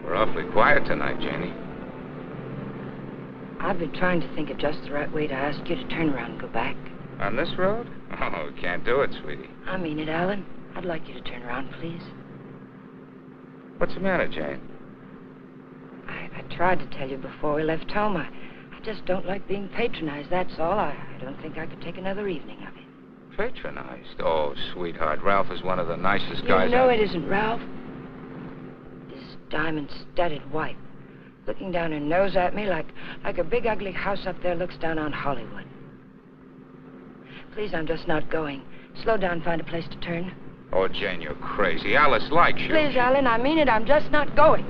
We're awfully quiet tonight, Janie. I've been trying to think of just the right way to ask you to turn around and go back. On this road? Oh, we can't do it, sweetie. I mean it, Alan. I'd like you to turn around, please. What's the matter, Jane? I tried to tell you before we left home. I just don't like being patronized, that's all. I don't think I could take another evening of it. Patronized? Oh, sweetheart, Ralph is one of the nicest guys. You know it isn't Ralph. His diamond-studded wife, looking down her nose at me like a big ugly house up there looks down on Hollywood. Please, I'm just not going. Slow down, find a place to turn. Oh, Jane, you're crazy. Alice likes you. Please, Alan, I mean it. I'm just not going.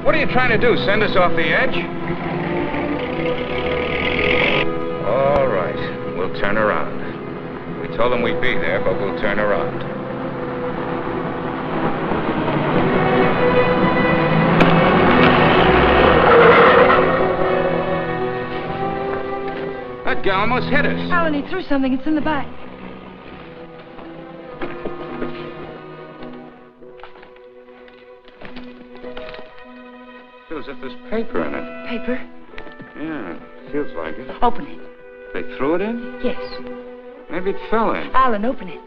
What are you trying to do, send us off the edge? All right, we'll turn around. We told them we'd be there, but we'll turn around. That guy almost hit us. Alan, he threw something. It's in the back. Feels as if there's paper in it. Paper? Yeah, feels like it. Open it. They threw it in? Yes. Maybe it fell in. Alan, open it.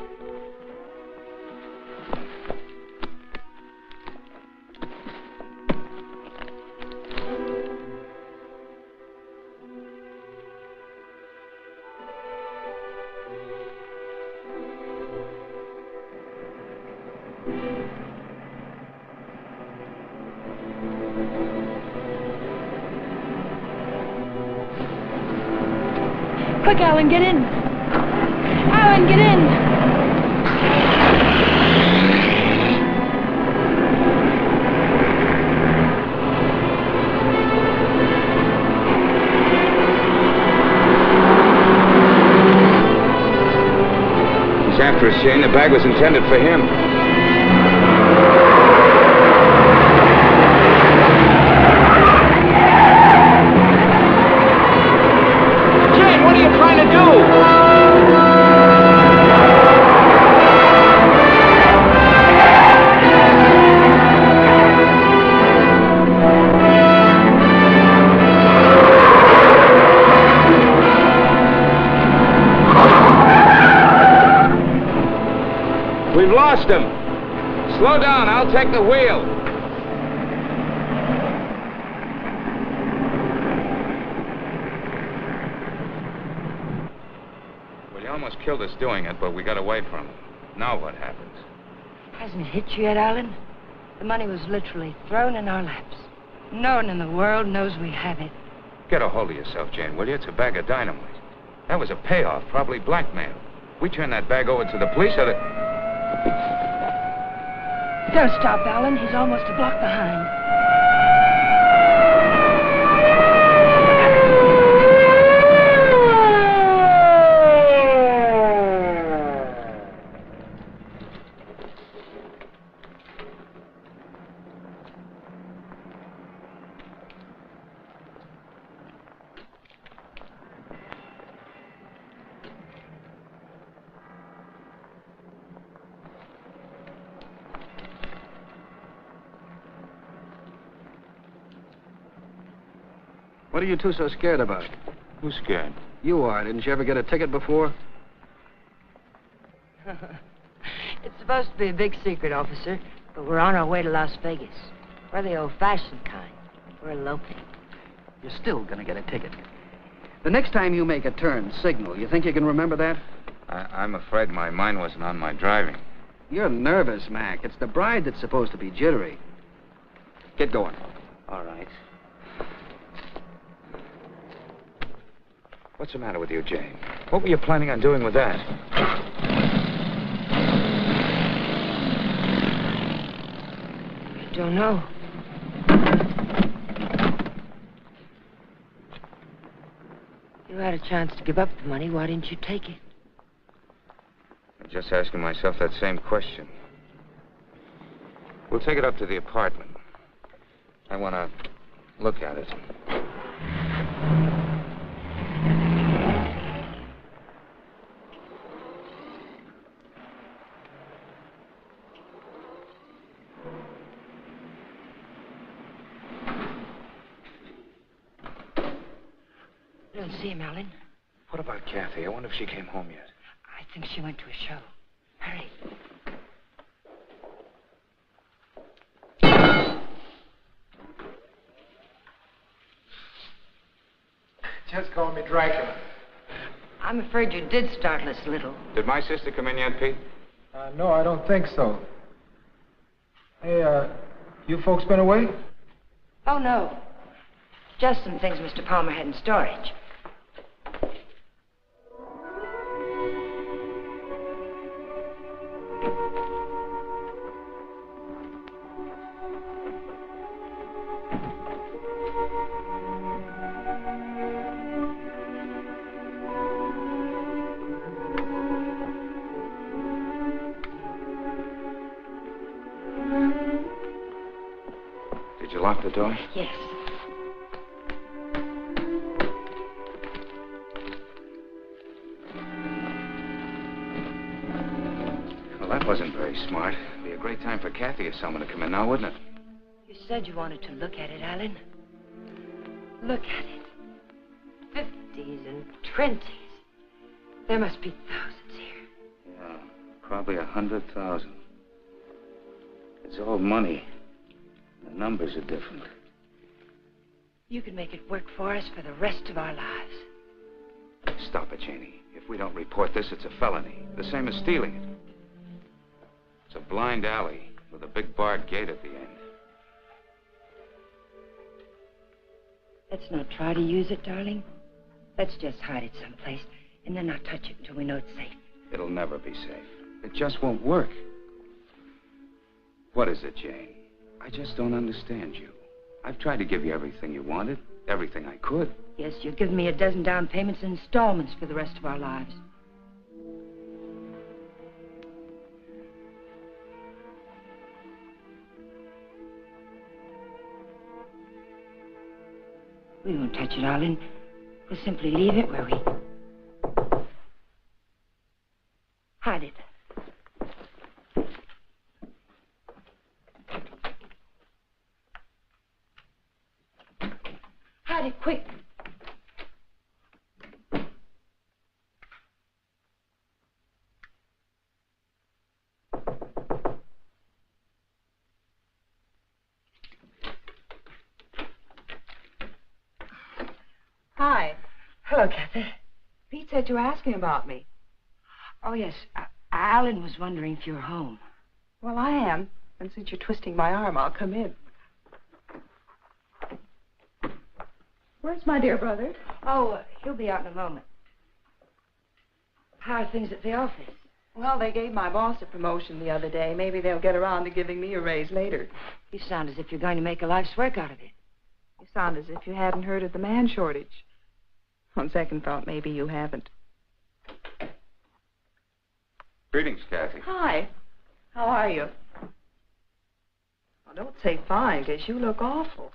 Quick, Alan, get in. Alan, get in. He's after us, Jane. The bag was intended for him. What are you trying to do? We've lost him. Slow down. I'll take the wheel. Killed us doing it, but we got away from him. Now what happens? Hasn't it hit you yet, Alan? The money was literally thrown in our laps. No one in the world knows we have it. Get a hold of yourself, Jane, will you? It's a bag of dynamite. That was a payoff, probably blackmail. We turn that bag over to the police or the... Don't stop, Alan. He's almost a block behind. What are you two so scared about? Who's scared? You are. Didn't you ever get a ticket before? It's supposed to be a big secret, officer, but we're on our way to Las Vegas. We're the old-fashioned kind. We're eloping. You're still gonna get a ticket. The next time you make a turn, signal. You think you can remember that? I'm afraid my mind wasn't on my driving. You're nervous, Mac. It's the bride that's supposed to be jittery. Get going. All right. What's the matter with you, Jane? What were you planning on doing with that? I don't know. You had a chance to give up the money. Why didn't you take it? I'm just asking myself that same question. We'll take it up to the apartment. I want to look at it. I don't see him, Alan. What about Kathy? I wonder if she came home yet. I think she went to a show. Hurry. Just call me Dracula. I'm afraid you did startle us a little. Did my sister come in yet, Pete? No, I don't think so. Hey, you folks been away? Oh, no. Just some things Mr. Palmer had in storage. Did you lock the door? Yes. Well, that wasn't very smart. It'd be a great time for Kathy or someone to come in now, wouldn't it? You said you wanted to look at it, Alan. Look at it. 50s and 20s. There must be thousands here. Yeah, probably 100,000. It's all money. The numbers are different. You can make it work for us for the rest of our lives. Stop it, Janie. If we don't report this, it's a felony. The same as stealing it. It's a blind alley with a big barred gate at the end. Let's not try to use it, darling. Let's just hide it someplace and then not touch it until we know it's safe. It'll never be safe. It just won't work. What is it, Jane? I just don't understand you. I've tried to give you everything you wanted, everything I could. Yes, you've given me a dozen down payments and installments for the rest of our lives. We won't touch it, Alan. We'll simply leave it where we... Hide it. Hide it, quick. Hi. Hello, Kathy. Pete said you were asking about me. Oh, yes. Alan was wondering if you were home. Well, I am. And since you're twisting my arm, I'll come in. Where's my dear brother? Oh, he'll be out in a moment. How are things at the office? Well, they gave my boss a promotion the other day. Maybe they'll get around to giving me a raise later. You sound as if you're going to make a life's work out of it. You sound as if you hadn't heard of the man shortage. On second thought, maybe you haven't. Greetings, Kathy. Hi. How are you? Oh, don't say fine, because you look awful.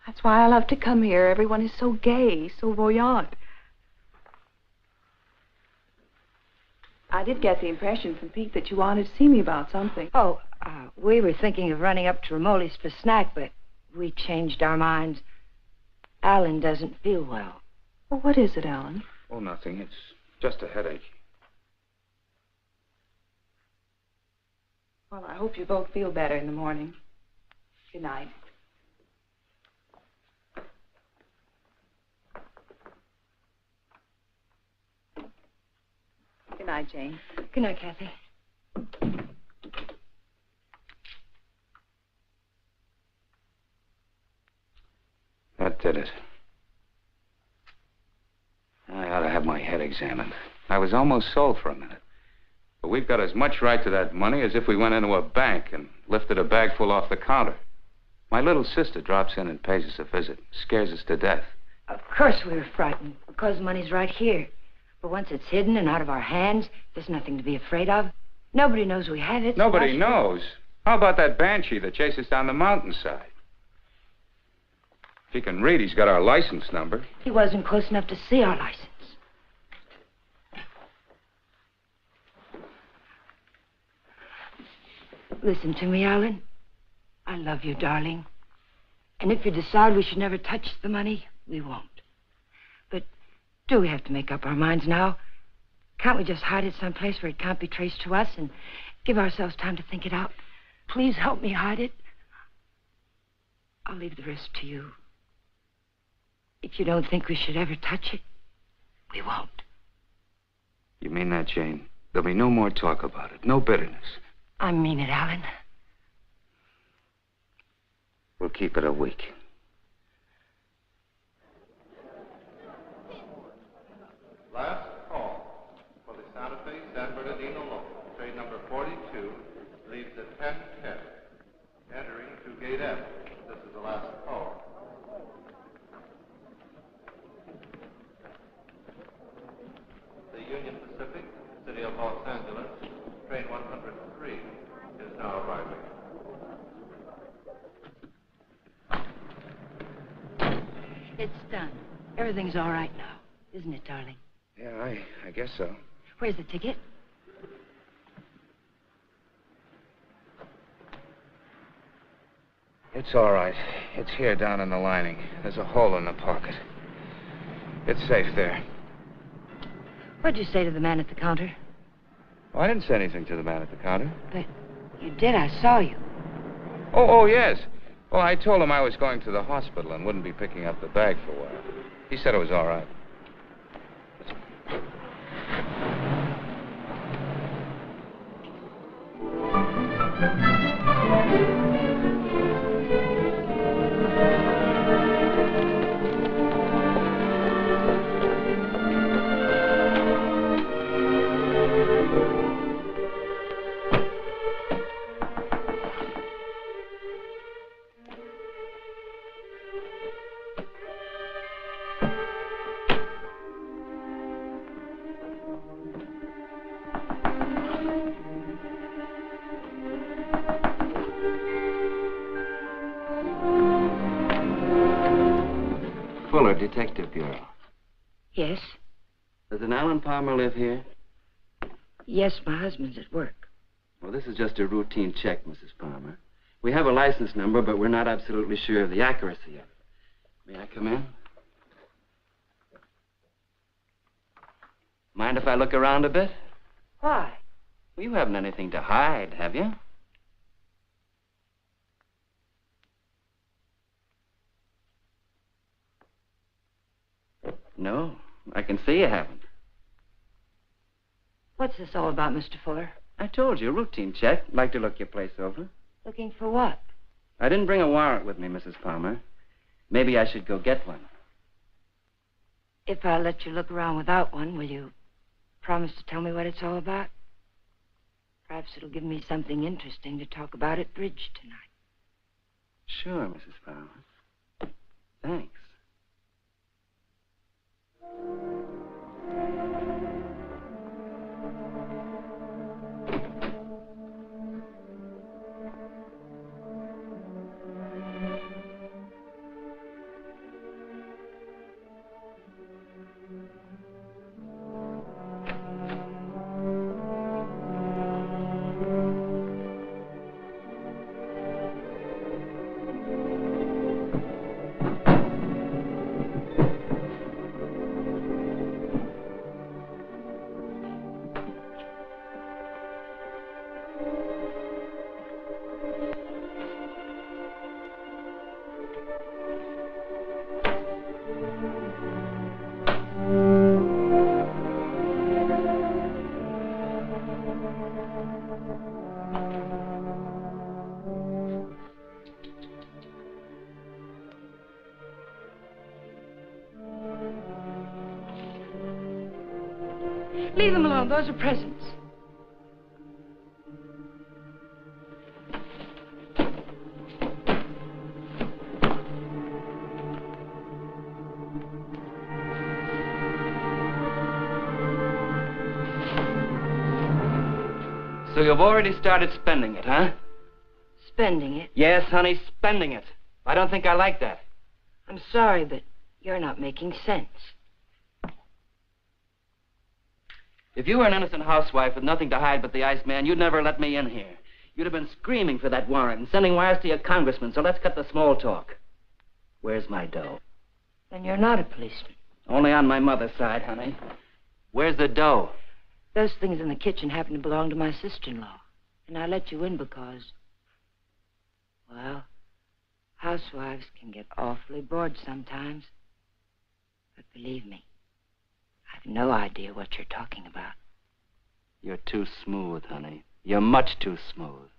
That's why I love to come here. Everyone is so gay, so voyant. I did get the impression from Pete that you wanted to see me about something. Oh, we were thinking of running up to Romoli's for snack, but we changed our minds. Alan doesn't feel well. Well, what is it, Alan? Oh, nothing. It's just a headache. Well, I hope you both feel better in the morning. Good night. Good night, Jane. Good night, Kathy. That did it. I ought to have my head examined. I was almost sold for a minute. But we've got as much right to that money as if we went into a bank and lifted a bag full off the counter. My little sister drops in and pays us a visit. Scares us to death. Of course we were frightened, because the money's right here. But once it's hidden and out of our hands, there's nothing to be afraid of. Nobody knows we have it. Nobody knows? How about that banshee that chased us down the mountainside? If he can read, he's got our license number. He wasn't close enough to see our license. Listen to me, Alan. I love you, darling. And if you decide we should never touch the money, we won't. But do we have to make up our minds now? Can't we just hide it someplace where it can't be traced to us and give ourselves time to think it out? Please help me hide it. I'll leave the rest to you. If you don't think we should ever touch it, we won't. You mean that, Jane? There'll be no more talk about it. No bitterness. I mean it, Alan. We'll keep it a week. Last call for the Santa Fe San Bernardino local. Train number 42 leaves at 10:10. Entering to Gate F. This is the last call. The Union Pacific, City of Los Angeles, train 103 is now arriving. It's done. Everything's all right now, isn't it, darling? Yeah, I guess so. Where's the ticket? It's all right. It's here down in the lining. There's a hole in the pocket. It's safe there. What'd you say to the man at the counter? Oh, I didn't say anything to the man at the counter. But you did. I saw you. Oh, yes. Well, I told him I was going to the hospital and wouldn't be picking up the bag for a while. He said it was all right. Detective Bureau. Yes? Does an Alan Palmer live here? Yes, my husband's at work. Well, this is just a routine check, Mrs. Palmer. We have a license number, but we're not absolutely sure of the accuracy of it. May I come in? Mind if I look around a bit? Why? Well, you haven't anything to hide, have you? No, I can see you haven't. What's this all about, Mr. Fuller? I told you, routine check. Like to look your place over. Looking for what? I didn't bring a warrant with me, Mrs. Palmer. Maybe I should go get one. If I let you look around without one, will you promise to tell me what it's all about? Perhaps it'll give me something interesting to talk about at bridge tonight. Sure, Mrs. Palmer. Thanks. Leave them alone. Those are presents. So you've already started spending it, huh? Spending it? Yes, honey, spending it. I don't think I like that. I'm sorry, but you're not making sense. If you were an innocent housewife with nothing to hide but the Iceman, you'd never let me in here. You'd have been screaming for that warrant and sending wires to your congressman, so let's cut the small talk. Where's my dough? Then you're not a policeman. Only on my mother's side, honey. Where's the dough? Those things in the kitchen happen to belong to my sister-in-law. And I let you in because, well, housewives can get awfully bored sometimes. But believe me, I've no idea what you're talking about. You're too smooth, honey. You're much too smooth.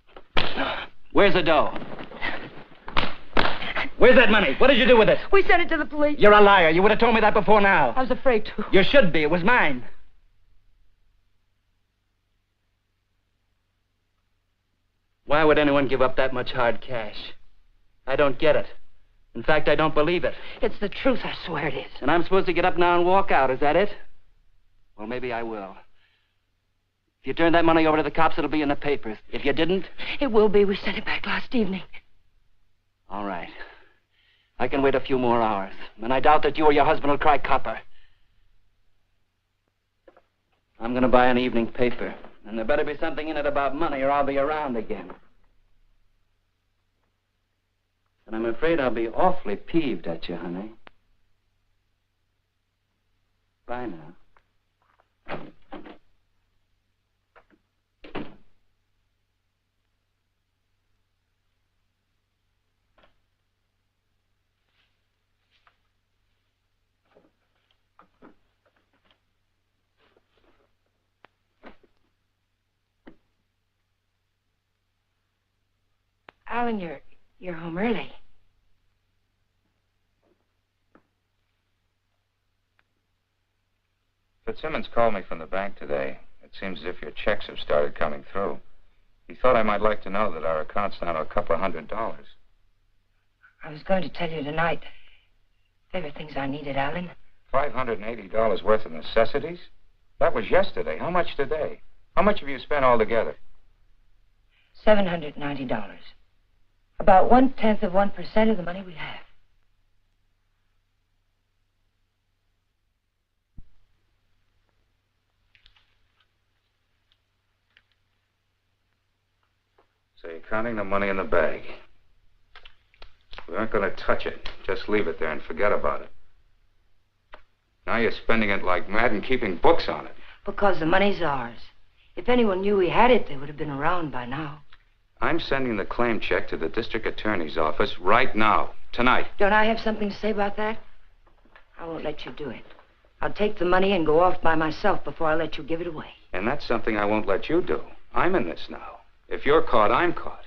Where's the dough? Where's that money? What did you do with it? We sent it to the police. You're a liar. You would have told me that before now. I was afraid to. You should be. It was mine. Why would anyone give up that much hard cash? I don't get it. In fact, I don't believe it. It's the truth, I swear it is. And I'm supposed to get up now and walk out, is that it? Well, maybe I will. If you turn that money over to the cops, it'll be in the papers. If you didn't... It will be. We sent it back last evening. All right. I can wait a few more hours. And I doubt that you or your husband will cry copper. I'm going to buy an evening paper. And there better be something in it about money or I'll be around again. And I'm afraid I'll be awfully peeved at you, honey. Bye now. Alan, you're home early. Fitzsimmons called me from the bank today. It seems as if your checks have started coming through. He thought I might like to know that our account's down to $200. I was going to tell you tonight. Favorite things I needed, Alan. $580 worth of necessities? That was yesterday. How much today? How much have you spent altogether? $790. About 0.1% of the money we have. So you're counting the money in the bag. We aren't going to touch it. Just leave it there and forget about it. Now you're spending it like mad and keeping books on it. Because the money's ours. If anyone knew we had it, they would have been around by now. I'm sending the claim check to the district attorney's office right now, tonight. Don't I have something to say about that? I won't let you do it. I'll take the money and go off by myself before I let you give it away. And that's something I won't let you do. I'm in this now. If you're caught, I'm caught.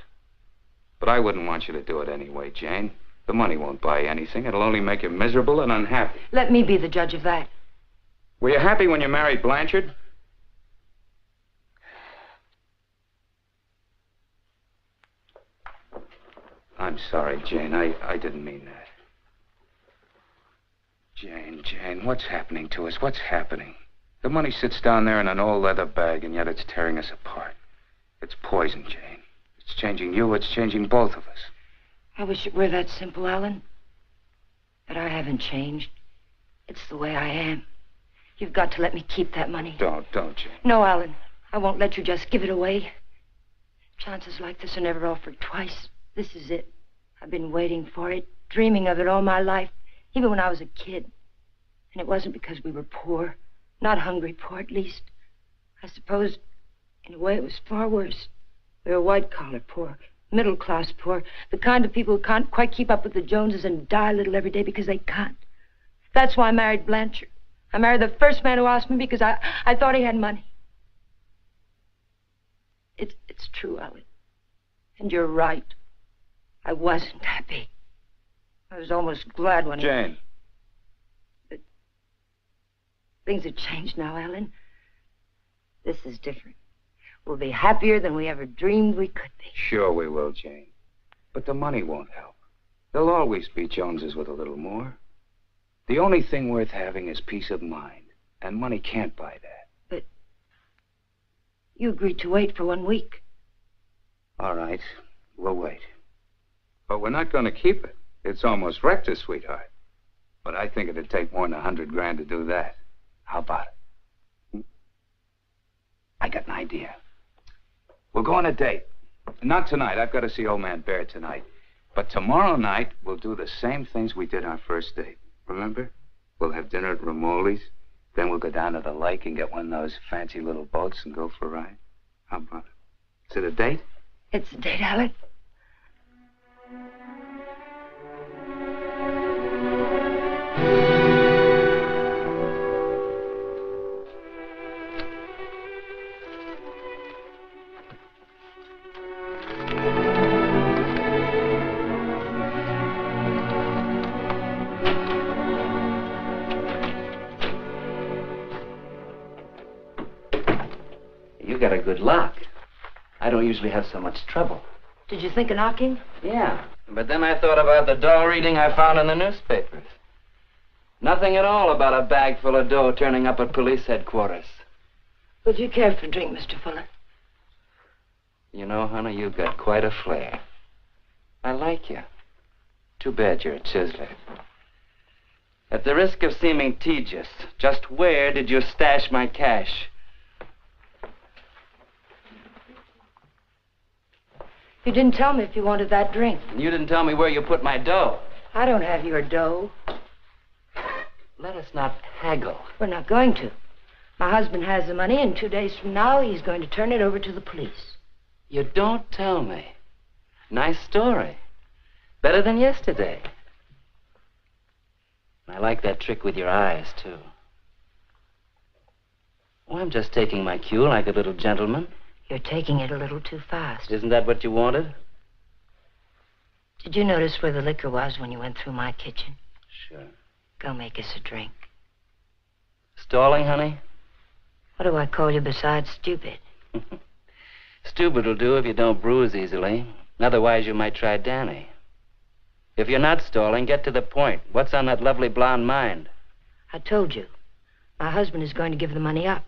But I wouldn't want you to do it anyway, Jane. The money won't buy anything. It'll only make you miserable and unhappy. Let me be the judge of that. Were you happy when you married Blanchard? I'm sorry, Jane. I didn't mean that. Jane, what's happening to us? What's happening? The money sits down there in an old leather bag, and yet it's tearing us apart. It's poison, Jane. It's changing you. It's changing both of us. I wish it were that simple, Alan. But I haven't changed. It's the way I am. You've got to let me keep that money. Don't, Jane. No, Alan. I won't let you just give it away. Chances like this are never offered twice. This is it. I've been waiting for it, dreaming of it all my life, even when I was a kid. And it wasn't because we were poor. Not hungry poor, at least. I suppose, in a way, it was far worse. We were white-collar poor, middle-class poor, the kind of people who can't quite keep up with the Joneses and die a little every day because they can't. That's why I married Blanchard. I married the first man who asked me because I thought he had money. It's true, Alan. And you're right. I wasn't happy. I was almost glad when Jane. But things have changed now, Alan. This is different. We'll be happier than we ever dreamed we could be. Sure we will, Jane. But the money won't help. There'll always be Joneses with a little more. The only thing worth having is peace of mind. And money can't buy that. You agreed to wait for 1 week. All right, we'll wait. But we're not going to keep it. It's almost wrecked us, sweetheart. But I think it'd take more than 100 grand to do that. How about it? I got an idea. We'll go on a date. Not tonight. I've got to see old man Bear tonight. But tomorrow night, we'll do the same things we did our first date. Remember? We'll have dinner at Romoli's. Then we'll go down to the lake and get one of those fancy little boats and go for a ride. How about it? Is it a date? It's a date, Alan. You got a good lock. I don't usually have so much trouble. Did you think of knocking? Yeah, but then I thought about the dough reading I found in the newspapers. Nothing at all about a bag full of dough turning up at police headquarters. Would you care for a drink, Mr. Fuller? You know, honey, you've got quite a flair. I like you. Too bad you're a chiseler. At the risk of seeming tedious, just where did you stash my cash? You didn't tell me if you wanted that drink. And you didn't tell me where you put my dough. I don't have your dough. Let us not haggle. We're not going to. My husband has the money, and 2 days from now, he's going to turn it over to the police. You don't tell me. Nice story. Better than yesterday. I like that trick with your eyes, too. Oh, I'm just taking my cue like a little gentleman. You're taking it a little too fast. Isn't that what you wanted? Did you notice where the liquor was when you went through my kitchen? Sure. Go make us a drink. Stalling, honey? What do I call you besides stupid? Stupid will do if you don't bruise easily. Otherwise, you might try Danny. If you're not stalling, get to the point. What's on that lovely blonde mind? I told you. My husband is going to give the money up.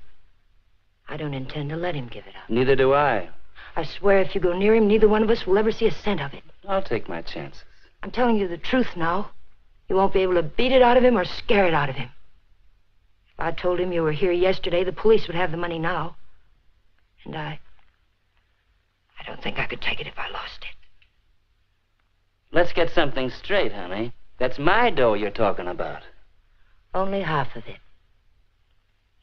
I don't intend to let him give it up. Neither do I. I swear if you go near him, neither one of us will ever see a cent of it. I'll take my chances. I'm telling you the truth now. You won't be able to beat it out of him or scare it out of him. If I told him you were here yesterday, the police would have the money now. And I don't think I could take it if I lost it. Let's get something straight, honey. That's my dough you're talking about. Only half of it.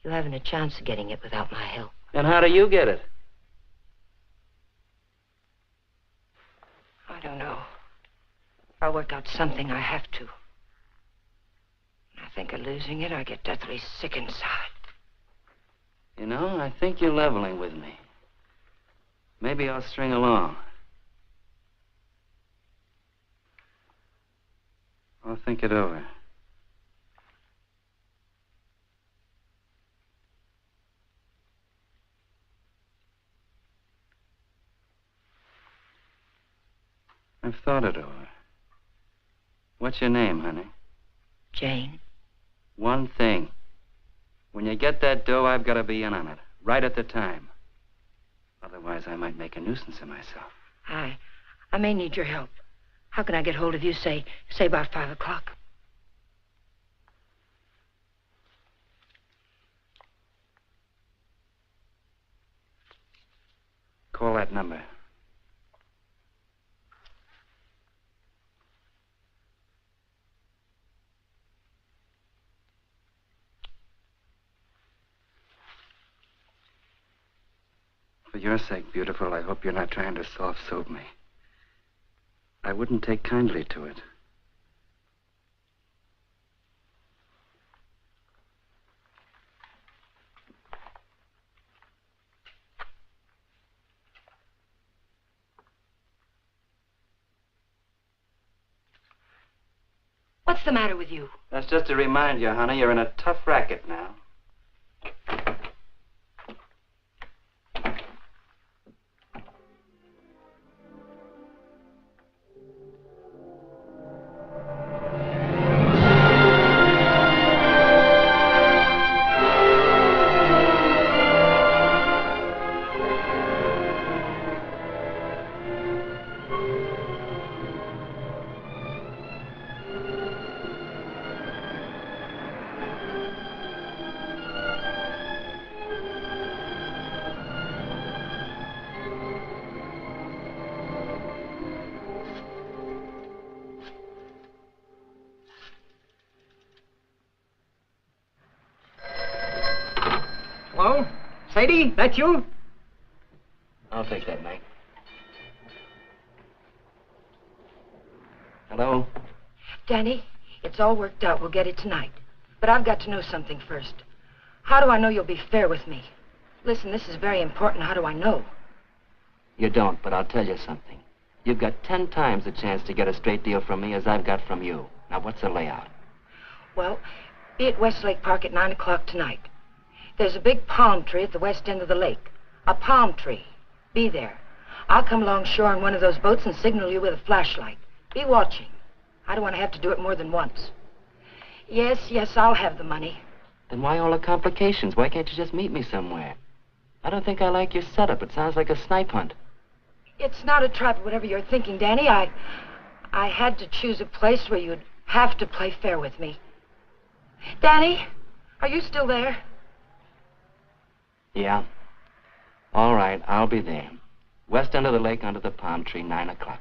You haven't a chance of getting it without my help. And how do you get it? I don't know. I'll work out something. I have to. When I think of losing it, I get deathly sick inside. You know, I think you're leveling with me. Maybe I'll string along. I'll think it over. I've thought it over. What's your name, honey? Jane. One thing. When you get that dough, I've got to be in on it. Right at the time. Otherwise, I might make a nuisance of myself. I may need your help. How can I get hold of you, say about 5 o'clock? Call that number. For your sake, beautiful, I hope you're not trying to soft-soap me. I wouldn't take kindly to it. What's the matter with you? That's just to remind you, honey, you're in a tough racket now. Sadie, that you? I'll take that, Mike. Hello? Danny, it's all worked out. We'll get it tonight. But I've got to know something first. How do I know you'll be fair with me? Listen, this is very important. How do I know? You don't, but I'll tell you something. You've got 10 times the chance to get a straight deal from me as I've got from you. Now, what's the layout? Well, be at Westlake Park at 9 o'clock tonight. There's a big palm tree at the west end of the lake. A palm tree. Be there. I'll come along shore in one of those boats and signal you with a flashlight. Be watching. I don't want to have to do it more than once. Yes, I'll have the money. Then why all the complications? Why can't you just meet me somewhere? I don't think I like your setup. It sounds like a snipe hunt. It's not a trap, whatever you're thinking, Danny. I had to choose a place where you'd have to play fair with me. Danny, are you still there? Yeah. All right, I'll be there. West end of the lake under the palm tree, 9 o'clock.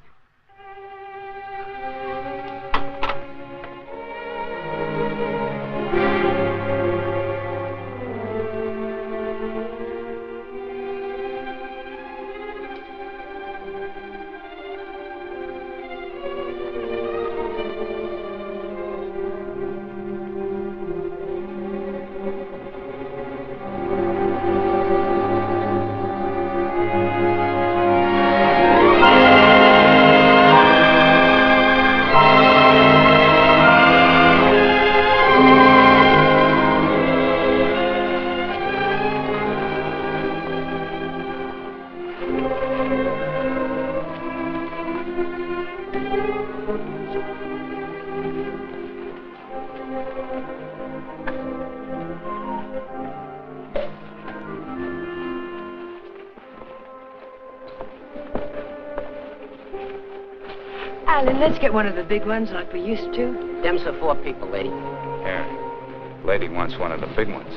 Alan, let's get one of the big ones like we used to. Them's for 4 people, lady. Yeah. Lady wants one of the big ones.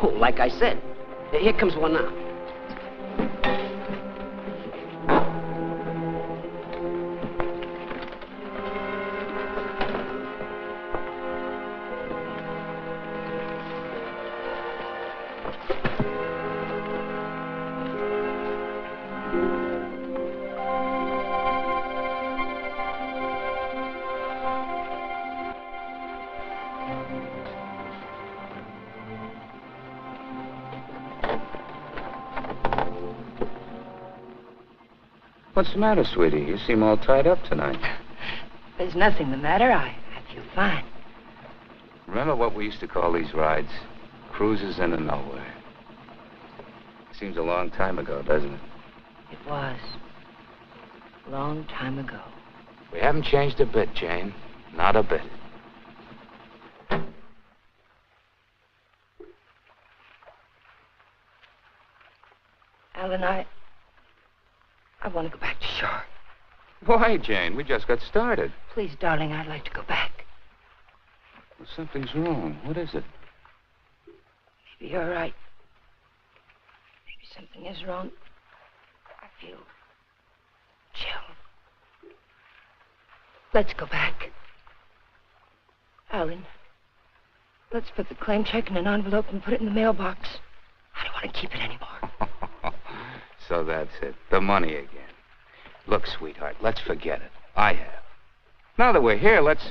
Oh, like I said. Here comes one now. What's the matter, sweetie? You seem all tied up tonight. There's nothing the matter. I feel fine. Remember what we used to call these rides? Cruises into nowhere. Seems a long time ago, doesn't it? It was. A long time ago. We haven't changed a bit, Jane. Not a bit. Alan, I want to go back to shore. Why, Jane? We just got started. Please, darling, I'd like to go back. Well, something's wrong. What is it? Maybe you're right. Maybe something is wrong. I feel chill. Let's go back. Alan, let's put the claim check in an envelope and put it in the mailbox. I don't want to keep it anymore. So that's it. The money again. Look, sweetheart, let's forget it. I have. Now that we're here, let's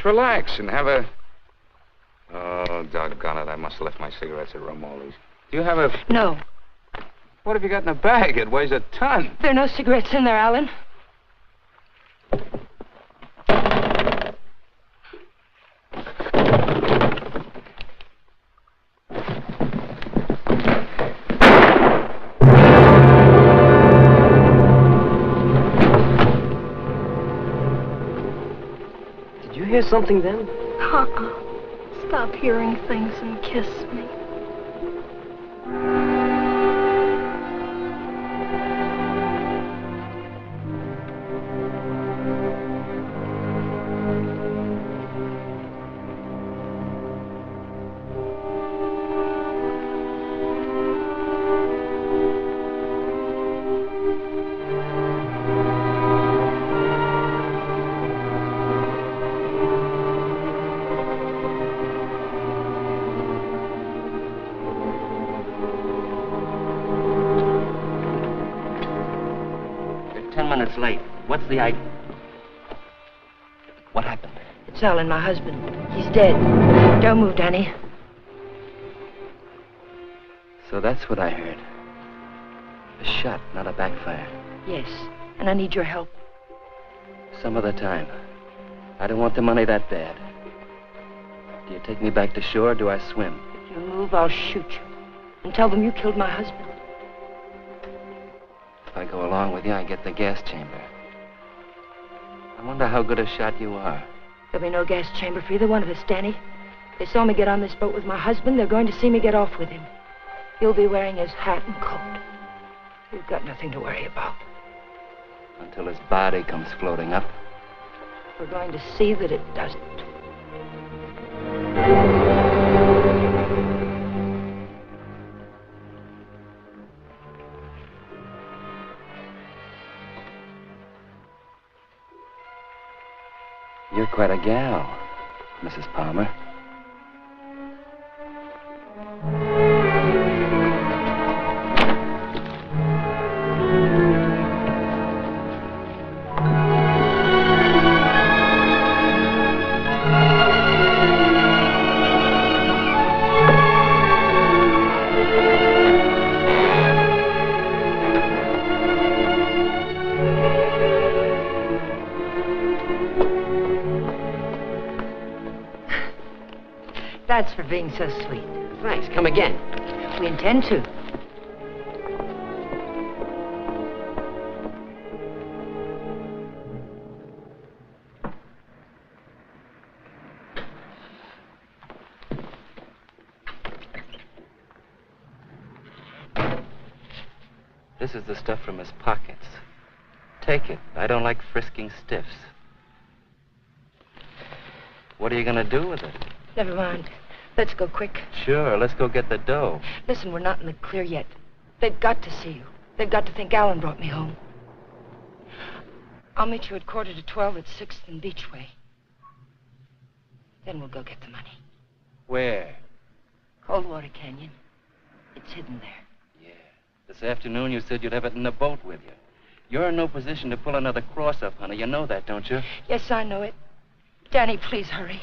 relax and have a... Oh, doggone it. I must have left my cigarettes at Romoli's. Do you have a... No. What have you got in the bag? It weighs a ton. There are no cigarettes in there, Alan. Hear something then? Stop hearing things and kiss me. late. What's the idea? What happened? It's Alan, my husband. He's dead. Don't move, Danny. So that's what I heard. A shot, not a backfire. Yes, and I need your help. Some other time. I don't want the money that bad. Do you take me back to shore or do I swim? If you move, I'll shoot you. And tell them you killed my husband. If I go along with you, I get the gas chamber. I wonder how good a shot you are. There'll be no gas chamber for either one of us, Danny. They saw me get on this boat with my husband. They're going to see me get off with him. You'll be wearing his hat and coat. You've got nothing to worry about. Until his body comes floating up. We're going to see that it doesn't. You're quite a gal, Mrs. Palmer. That's for being so sweet. Thanks. Come again. We intend to. This is the stuff from his pockets. Take it. I don't like frisking stiffs. What are you going to do with it? Never mind. Let's go quick. Sure, let's go get the dough. Listen, we're not in the clear yet. They've got to see you. They've got to think Alan brought me home. I'll meet you at 11:45 at 6th and Beachway. Then we'll go get the money. Where? Coldwater Canyon. It's hidden there. Yeah. This afternoon you said you'd have it in the boat with you. You're in no position to pull another cross-up, honey. You know that, don't you? Yes, I know it. Danny, please hurry.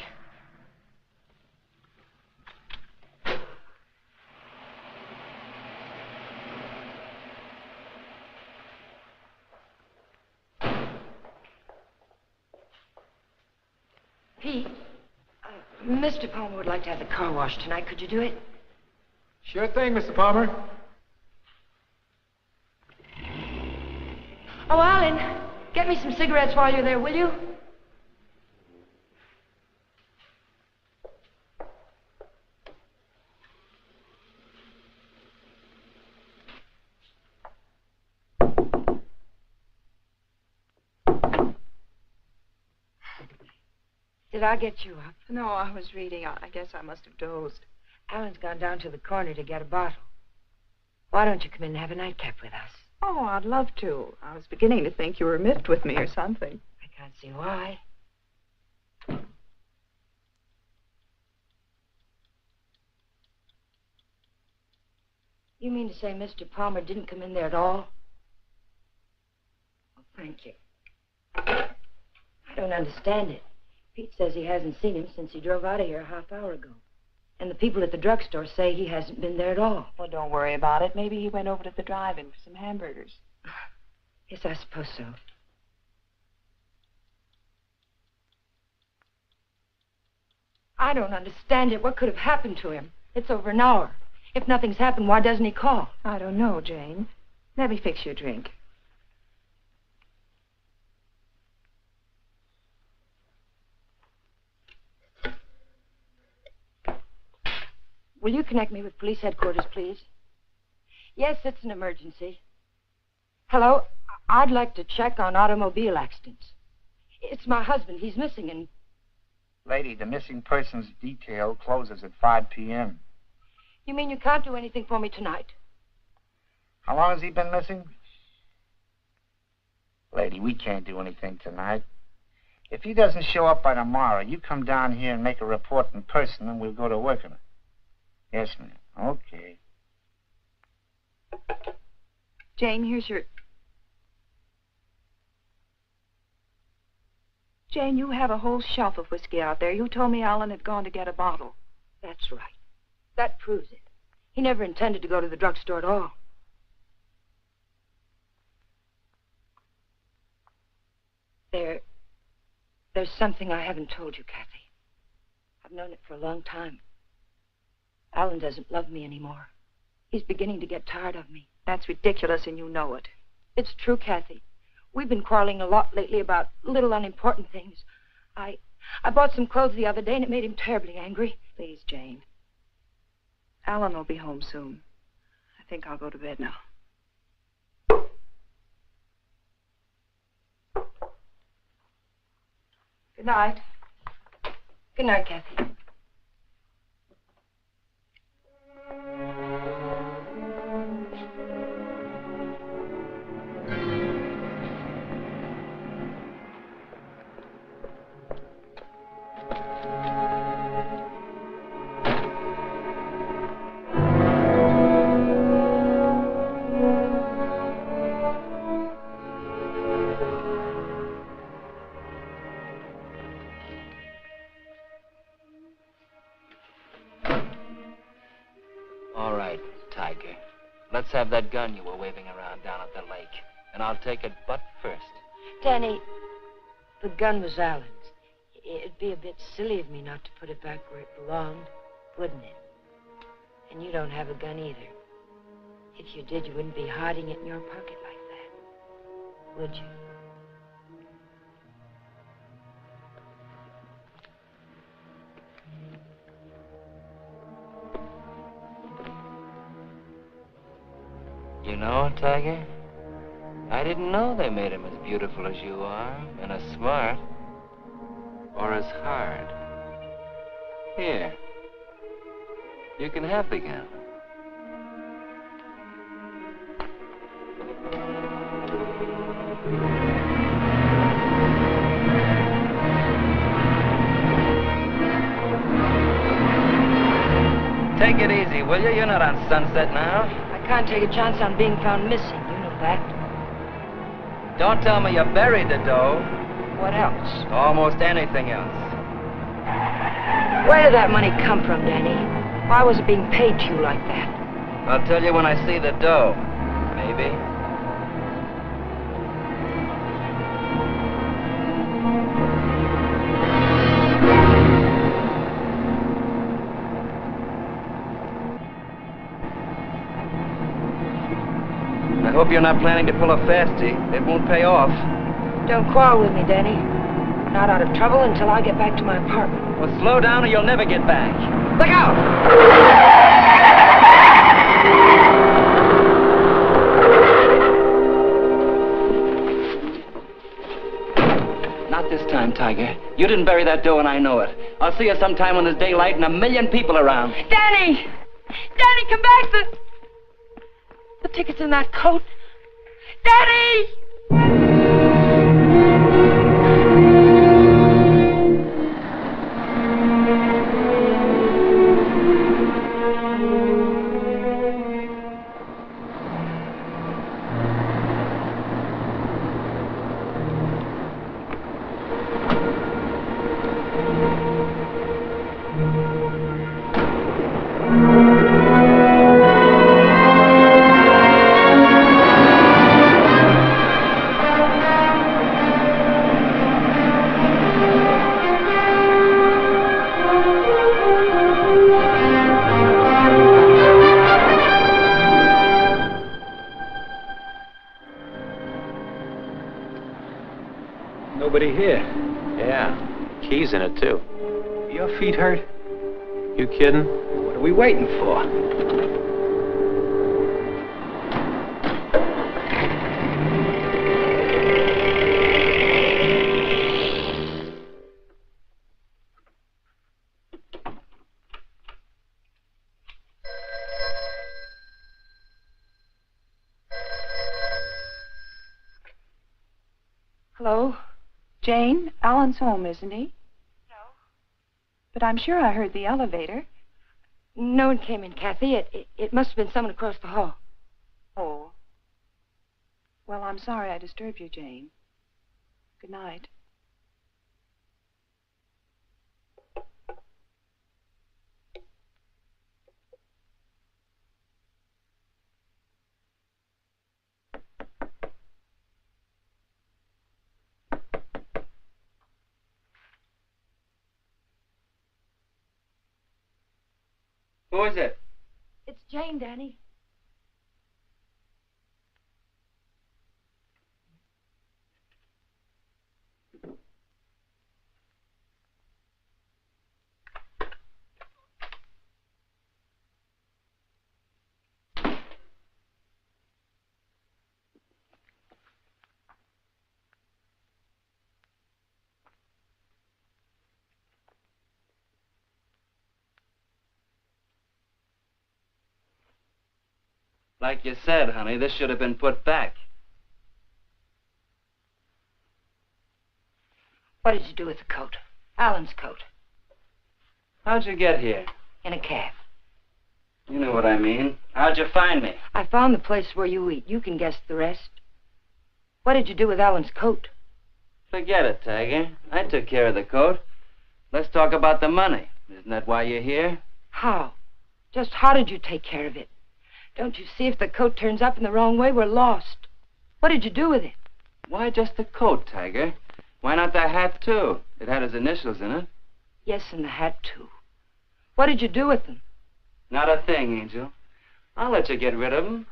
Pete, Mr. Palmer would like to have the car washed tonight. Could you do it? Sure thing, Mr. Palmer. Oh, Alan, get me some cigarettes while you're there, will you? Did I get you up? No, I was reading. I guess I must have dozed. Alan's gone down to the corner to get a bottle. Why don't you come in and have a nightcap with us? Oh, I'd love to. I was beginning to think you were miffed with me or something. I can't see why. You mean to say Mr. Palmer didn't come in there at all? Oh, thank you. I don't understand it. Pete says he hasn't seen him since he drove out of here a half hour ago. And the people at the drugstore say he hasn't been there at all. Well, don't worry about it. Maybe he went over to the drive-in for some hamburgers. Yes, I suppose so. I don't understand it. What could have happened to him? It's over an hour. If nothing's happened, why doesn't he call? I don't know, Jane. Let me fix you a drink. Will you connect me with police headquarters, please? Yes, it's an emergency. Hello? I'd like to check on automobile accidents. It's my husband. He's missing and... Lady, the missing persons detail closes at 5 p.m. You mean you can't do anything for me tonight? How long has he been missing? Lady, we can't do anything tonight. If he doesn't show up by tomorrow, you come down here and make a report in person, and we'll go to work on it. Yes, ma'am. Okay. Jane, here's your... Jane, you have a whole shelf of whiskey out there. You told me Alan had gone to get a bottle. That's right. That proves it. He never intended to go to the drugstore at all. There's something I haven't told you, Kathy. I've known it for a long time. Alan doesn't love me anymore. He's beginning to get tired of me. That's ridiculous, and you know it. It's true, Kathy. We've been quarreling a lot lately about little unimportant things. I bought some clothes the other day, and it made him terribly angry. Please, Jane. Alan will be home soon. I think I'll go to bed now. Good night. Good night, Kathy. Let's have that gun you were waving around down at the lake. And I'll take it butt first. Danny, the gun was Alan's. It'd be a bit silly of me not to put it back where it belonged, wouldn't it? And you don't have a gun either. If you did, you wouldn't be hiding it in your pocket like that, would you? You know, Tiger, I didn't know they made him as beautiful as you are, and as smart, or as hard. Here, you can have the gun. Take it easy, will you? You're not on Sunset now. I can't take a chance on being found missing. You know that. Don't tell me you buried the dough. What else? Almost anything else. Where did that money come from, Danny? Why was it being paid to you like that? I'll tell you when I see the dough. Maybe. I hope you're not planning to pull a fastie. It won't pay off. Don't quarrel with me, Danny. I'm not out of trouble until I get back to my apartment. Well, slow down or you'll never get back. Look out! Not this time, Tiger. You didn't bury that dough and I know it. I'll see you sometime when there's daylight and a million people around. Danny! Danny, come back! The ticket's in that coat. Danny! Nobody here. Yeah, keys in it, too. Your feet hurt? You kidding? What are we waiting for? Hello? Jane, Alan's home, isn't he? No. But I'm sure I heard the elevator. No one came in, Kathy. It must have been someone across the hall. Oh. Well, I'm sorry I disturbed you, Jane. Good night. Who is it? It's Jane, Danny. Like you said, honey, this should have been put back. What did you do with the coat? Alan's coat. How'd you get here? In a cab. You know what I mean. How'd you find me? I found the place where you eat. You can guess the rest. What did you do with Alan's coat? Forget it, Tiger. I took care of the coat. Let's talk about the money. Isn't that why you're here? How? Just how did you take care of it? Don't you see if the coat turns up in the wrong way, we're lost. What did you do with it? Why just the coat, Tiger? Why not the hat, too? It had his initials in it. Yes, and the hat, too. What did you do with them? Not a thing, Angel. I'll let you get rid of them.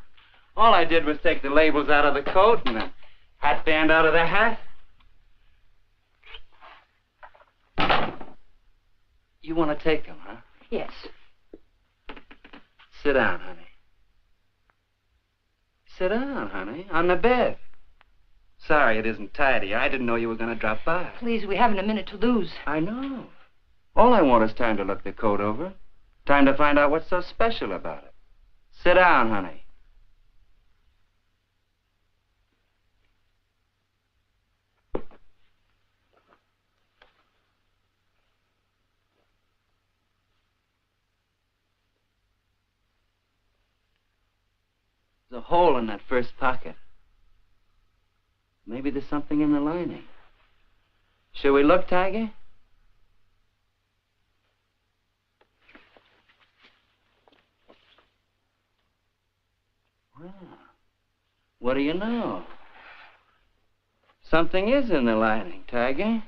All I did was take the labels out of the coat and the hat band out of the hat. You want to take them, huh? Yes. Sit down, honey. Sit down, honey, on the bed. Sorry it isn't tidy. I didn't know you were going to drop by. Please, we haven't a minute to lose. I know. All I want is time to look the coat over. Time to find out what's so special about it. Sit down, honey. There's a hole in that first pocket. Maybe there's something in the lining. Shall we look, Tiger? Well, what do you know? Something is in the lining, Tiger.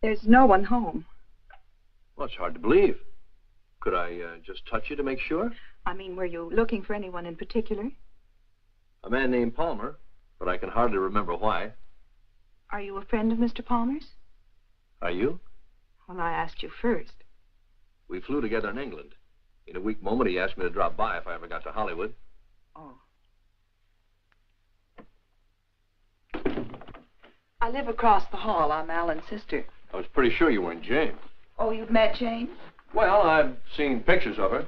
There's no one home. Well, it's hard to believe. Could I just touch you to make sure? I mean, were you looking for anyone in particular? A man named Palmer, but I can hardly remember why. Are you a friend of Mr. Palmer's? Are you? Well, I asked you first. We flew together in England. In a weak moment, he asked me to drop by if I ever got to Hollywood. Oh. I live across the hall. I'm Alan's sister. I was pretty sure you weren't Jane. Oh, you've met Jane? Well, I've seen pictures of her.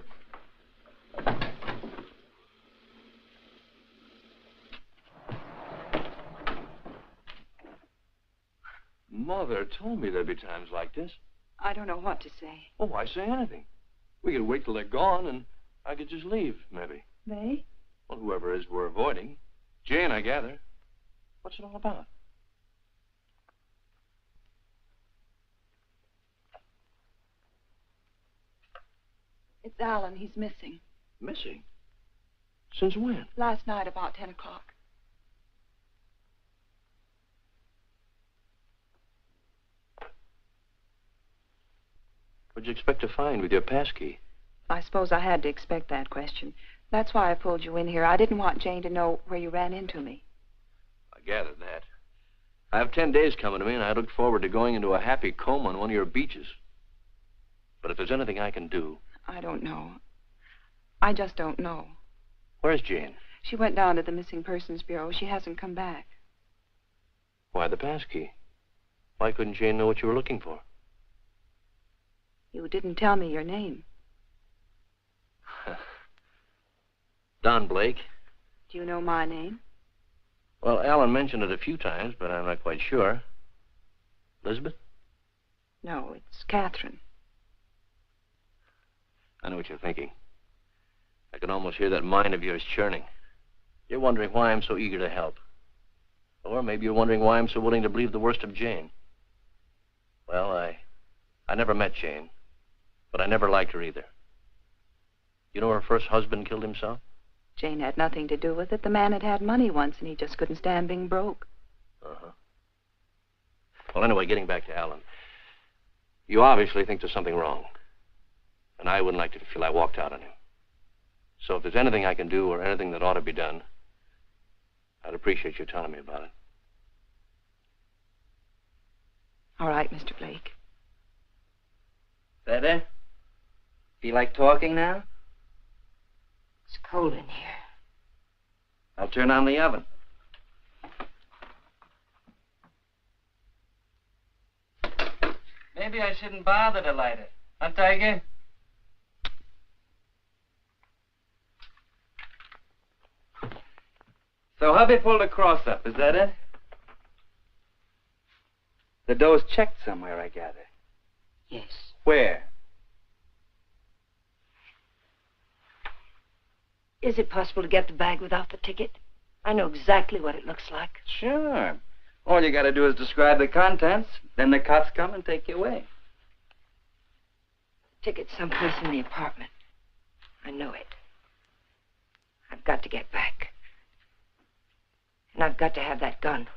Mother told me there'd be times like this. I don't know what to say. Oh, why say anything? We could wait till they're gone, and I could just leave, maybe. They? Well, whoever it is we're avoiding. Jane, I gather. What's it all about? It's Alan. He's missing. Missing? Since when? Last night about 10 o'clock. What'd you expect to find with your passkey? I suppose I had to expect that question. That's why I pulled you in here. I didn't want Jane to know where you ran into me. I gathered that. I have 10 days coming to me, and I look forward to going into a happy coma on one of your beaches. But if there's anything I can do... I don't know. I just don't know. Where's Jane? She went down to the Missing Persons Bureau. She hasn't come back. Why the passkey? Why couldn't Jane know what you were looking for? You didn't tell me your name. Don Blake. Do you know my name? Well, Alan mentioned it a few times, but I'm not quite sure. Elizabeth? No, it's Catherine. I know what you're thinking. I can almost hear that mind of yours churning. You're wondering why I'm so eager to help. Or maybe you're wondering why I'm so willing to believe the worst of Jane. Well, I never met Jane, but I never liked her either. You know her first husband killed himself? Jane had nothing to do with it. The man had money once, and he just couldn't stand being broke. Uh-huh. Well, anyway, getting back to Alan. You obviously think there's something wrong. And I wouldn't like you to feel I walked out on him. So if there's anything I can do or anything that ought to be done, I'd appreciate you telling me about it. All right, Mr. Blake. Better? Feel like talking now? It's cold in here. I'll turn on the oven. Maybe I shouldn't bother to light it. Huh, Tiger? So hubby pulled a cross up, is that it? The dough's checked somewhere, I gather. Yes. Where? Is it possible to get the bag without the ticket? I know exactly what it looks like. Sure. All you gotta do is describe the contents, then the cops come and take you away. Ticket's someplace in the apartment. I know it. I've got to get back. And I've got to have that gun.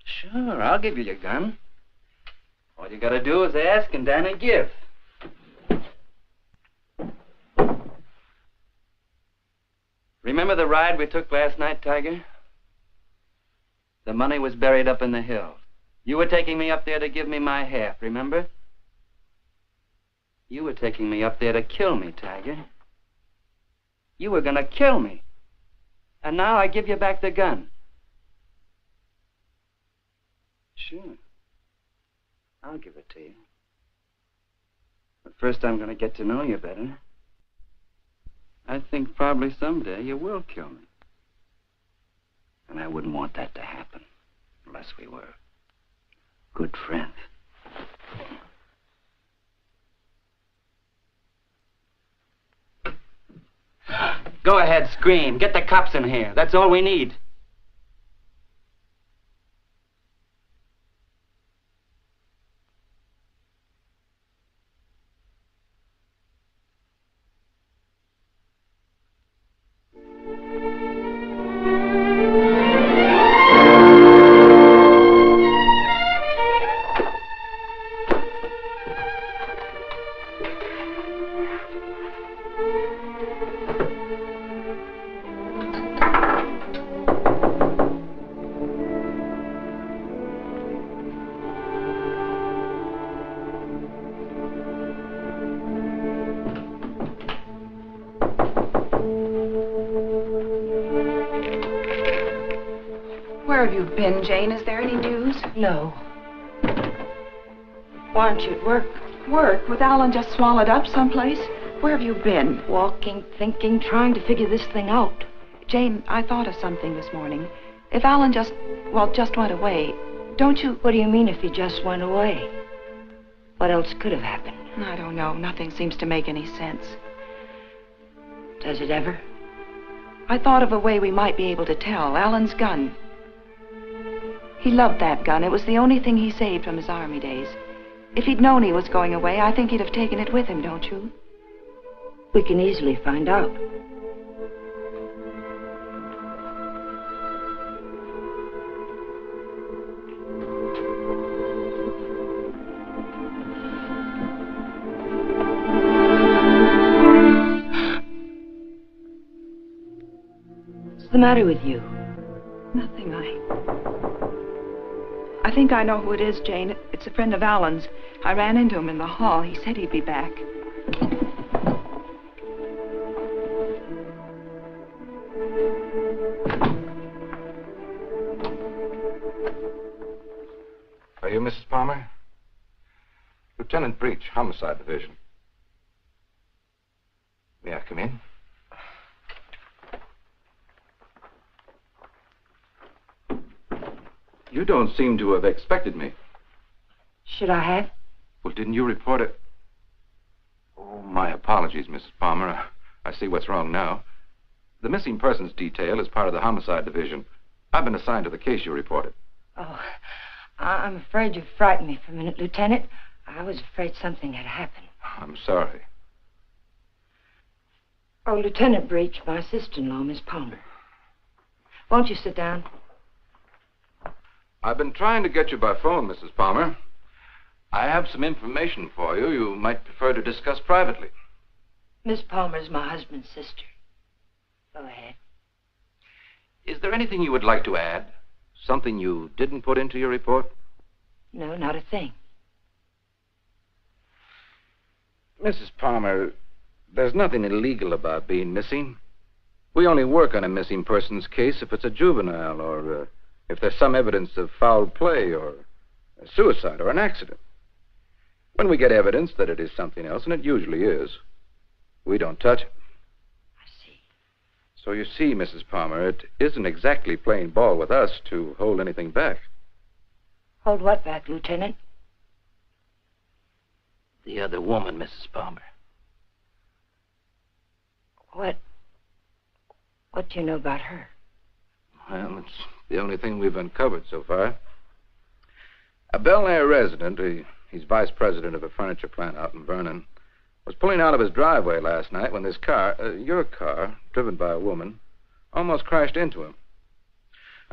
Sure, I'll give you your gun. All you gotta do is ask and Danny give. Remember the ride we took last night, Tiger? The money was buried up in the hills. You were taking me up there to give me my half, remember? You were taking me up there to kill me, Tiger. You were gonna kill me. And now I give you back the gun. Sure. I'll give it to you. But first I'm gonna get to know you better. I think probably someday you will kill me. And I wouldn't want that to happen unless we were good friends. Go ahead, scream. Get the cops in here. That's all we need. Where have you been, Jane? Is there any news? No. Why aren't you at work? Work? With Alan just swallowed up someplace? Where have you been? Walking, thinking, trying to figure this thing out. Jane, I thought of something this morning. If Alan just went away, don't you... What do you mean if he just went away? What else could have happened? I don't know. Nothing seems to make any sense. Does it ever? I thought of a way we might be able to tell. Alan's gun. He loved that gun. It was the only thing he saved from his army days. If he'd known he was going away, I think he'd have taken it with him, don't you? We can easily find out. the matter with you? Nothing. I think I know who it is, Jane. It's a friend of Alan's. I ran into him in the hall. He said he'd be back. Are you Mrs. Palmer? Lieutenant Breach, Homicide Division. May I come in? You don't seem to have expected me. Should I have? Well, didn't you report it? Oh, my apologies, Mrs. Palmer. I see what's wrong now. The missing persons detail is part of the Homicide Division. I've been assigned to the case you reported. Oh, I'm afraid you frightened me for a minute, Lieutenant. I was afraid something had happened. I'm sorry. Oh, Lieutenant Breach, my sister-in-law, Miss Palmer. Won't you sit down? I've been trying to get you by phone, Mrs. Palmer. I have some information for you you might prefer to discuss privately. Miss Palmer's my husband's sister. Go ahead. Is there anything you would like to add? Something you didn't put into your report? No, not a thing. Mrs. Palmer, there's nothing illegal about being missing. We only work on a missing persons case if it's a juvenile or if there's some evidence of foul play or a suicide or an accident. When we get evidence that it is something else, and it usually is, we don't touch it. I see. So you see, Mrs. Palmer, it isn't exactly playing ball with us to hold anything back. Hold what back, Lieutenant? The other woman, Mrs. Palmer. What do you know about her? Well, it's the only thing we've uncovered so far. A Bel Air resident, he's vice president of a furniture plant out in Vernon, was pulling out of his driveway last night when this car, your car, driven by a woman, almost crashed into him.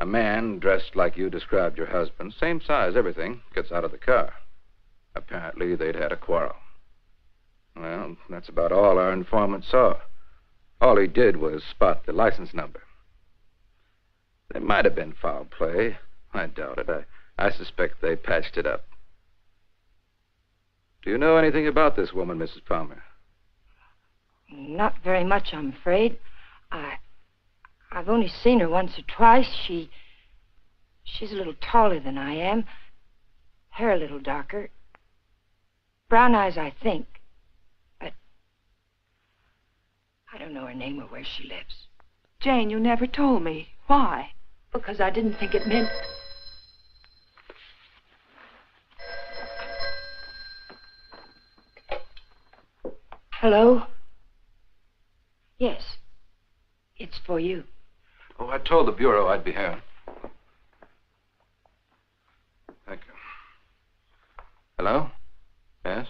A man dressed like you described your husband, same size, everything, gets out of the car. Apparently, they'd had a quarrel. Well, that's about all our informant saw. All he did was spot the license number. There might have been foul play. I doubt it. I suspect they patched it up. Do you know anything about this woman, Mrs. Palmer? Not very much, I'm afraid. I've only seen her once or twice. She's a little taller than I am. Hair a little darker. Brown eyes, I think. But I don't know her name or where she lives. Jane, you never told me. Why? Because I didn't think it meant... Hello? Yes. It's for you. Oh, I told the Bureau I'd be here. Thank you. Hello? Yes?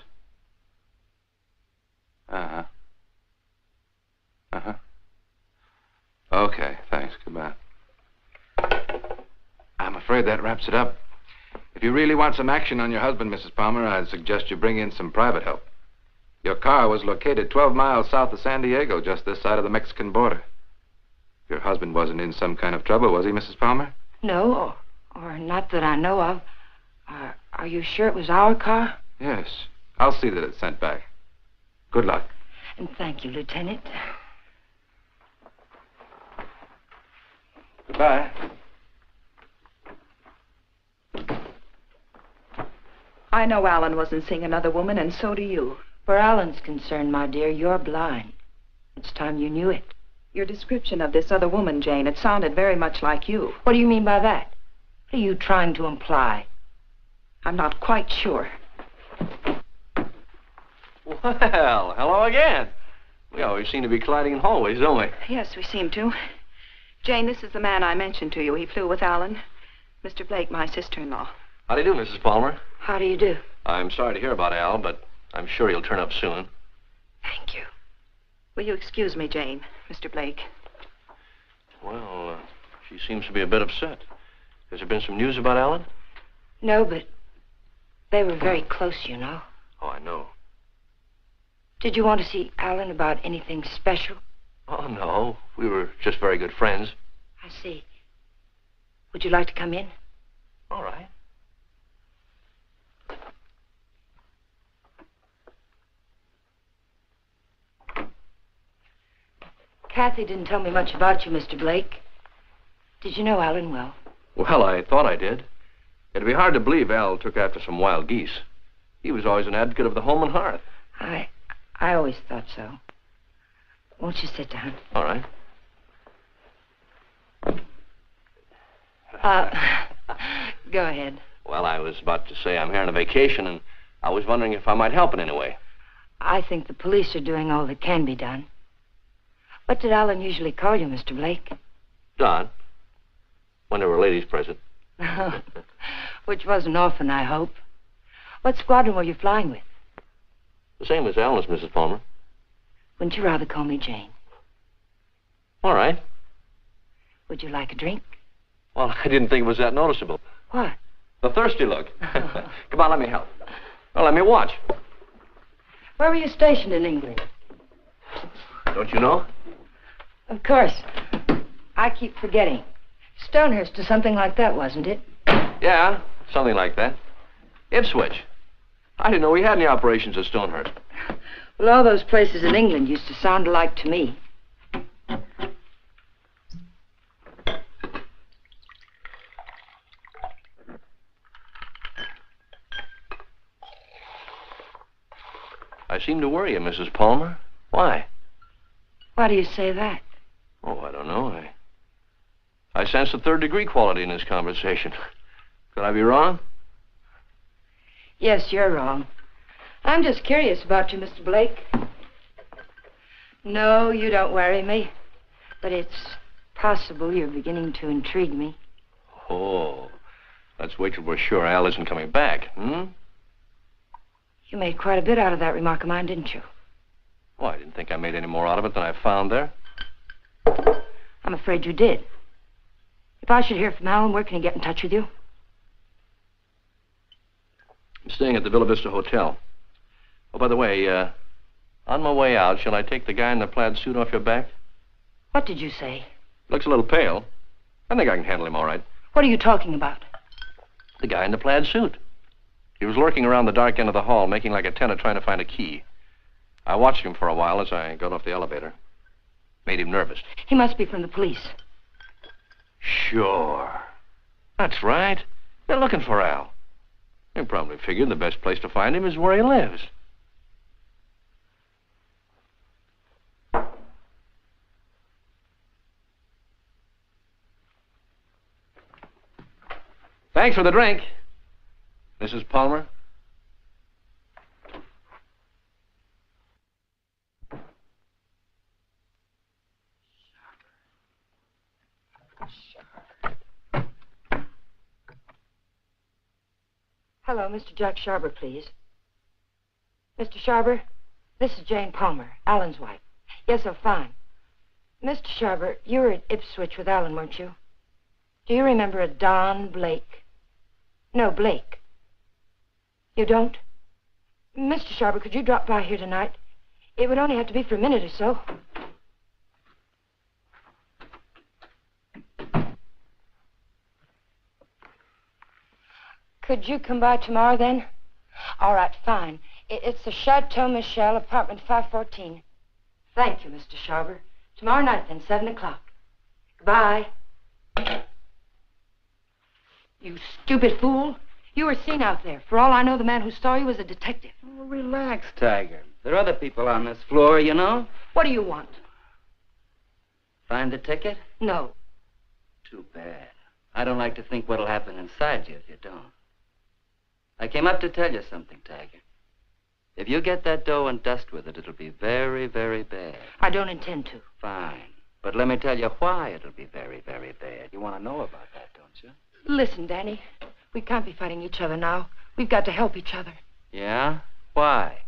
Uh-huh. Uh-huh. Okay, thanks. Goodbye. I'm afraid that wraps it up. If you really want some action on your husband, Mrs. Palmer, I'd suggest you bring in some private help. Your car was located 12 miles south of San Diego, just this side of the Mexican border. Your husband wasn't in some kind of trouble, was he, Mrs. Palmer? No, or not that I know of. Are you sure it was our car? Yes. I'll see that it's sent back. Good luck. And thank you, Lieutenant. Goodbye. I know Alan wasn't seeing another woman, and so do you. Where Alan's concerned, my dear, you're blind. It's time you knew it. Your description of this other woman, Jane, it sounded very much like you. What do you mean by that? What are you trying to imply? I'm not quite sure. Well, hello again. We always seem to be colliding in hallways, don't we? Yes, we seem to. Jane, this is the man I mentioned to you. He flew with Alan. Mr. Blake, my sister-in-law. How do you do, Mrs. Palmer? How do you do? I'm sorry to hear about Al, but I'm sure he'll turn up soon. Thank you. Will you excuse me, Jane, Mr. Blake? Well, she seems to be a bit upset. Has there been some news about Alan? No, but they were very close, you know. Oh, I know. Did you want to see Alan about anything special? Oh, no. We were just very good friends. I see. Would you like to come in? All right. Kathy didn't tell me much about you, Mr. Blake. Did you know Alan well? Well, I thought I did. It'd be hard to believe Al took after some wild geese. He was always an advocate of the home and hearth. I always thought so. Won't you sit down? All right. Go ahead. Well, I was about to say I'm here on a vacation, and I was wondering if I might help in any way. I think the police are doing all that can be done. What did Alan usually call you, Mr. Blake? Don. When there were ladies present. Which wasn't often, I hope. What squadron were you flying with? The same as Alan's, Mrs. Palmer. Wouldn't you rather call me Jane? All right. Would you like a drink? Well, I didn't think it was that noticeable. What? The thirsty look. Come on, let me help. Well, let me watch. Where were you stationed in England? Don't you know? Of course. I keep forgetting. Stonehurst or something like that, wasn't it? Yeah, something like that. Ipswich. I didn't know we had any operations at Stonehurst. Well, all those places in England used to sound alike to me. I seem to worry you, Mrs. Palmer. Why? Why do you say that? Oh, I don't know. I sense a third-degree quality in this conversation. Could I be wrong? Yes, you're wrong. I'm just curious about you, Mr. Blake. No, you don't worry me. But it's possible you're beginning to intrigue me. Oh, let's wait till we're sure Al isn't coming back, You made quite a bit out of that remark of mine, didn't you? Well, I didn't think I made any more out of it than I found there. I'm afraid you did. If I should hear from Alan, where can he get in touch with you? I'm staying at the Villa Vista Hotel. Oh, by the way, on my way out, shall I take the guy in the plaid suit off your back? What did you say? Looks a little pale. I think I can handle him all right. What are you talking about? The guy in the plaid suit. He was lurking around the dark end of the hall, making like a tenant trying to find a key. I watched him for a while as I got off the elevator. Made him nervous. He must be from the police. Sure. That's right. They're looking for Al. They probably figured the best place to find him is where he lives. Thanks for the drink, Mrs. Palmer. Hello, Mr. Jack Sharber, please. Mr. Sharber, this is Jane Palmer, Alan's wife. Yes, oh, fine. Mr. Sharber, you were at Ipswich with Alan, weren't you? Do you remember a Don Blake? No, Blake. You don't? Mr. Sharber, could you drop by here tonight? It would only have to be for a minute or so. Could you come by tomorrow, then? All right, fine. It's the Chateau Michel, apartment 514. Thank you, Mr. Sharber. Tomorrow night, then, 7 o'clock. Goodbye. You stupid fool. You were seen out there. For all I know, the man who saw you was a detective. Oh, relax, Tiger. There are other people on this floor, you know. What do you want? Find a ticket? No. Too bad. I don't like to think what'll happen inside you if you don't. I came up to tell you something, Tiger. If you get that dough and dust with it, it'll be very, very bad. I don't intend to. Fine. But let me tell you why it'll be very, very bad. You want to know about that, don't you? Listen, Danny. We can't be fighting each other now. We've got to help each other. Yeah? Why?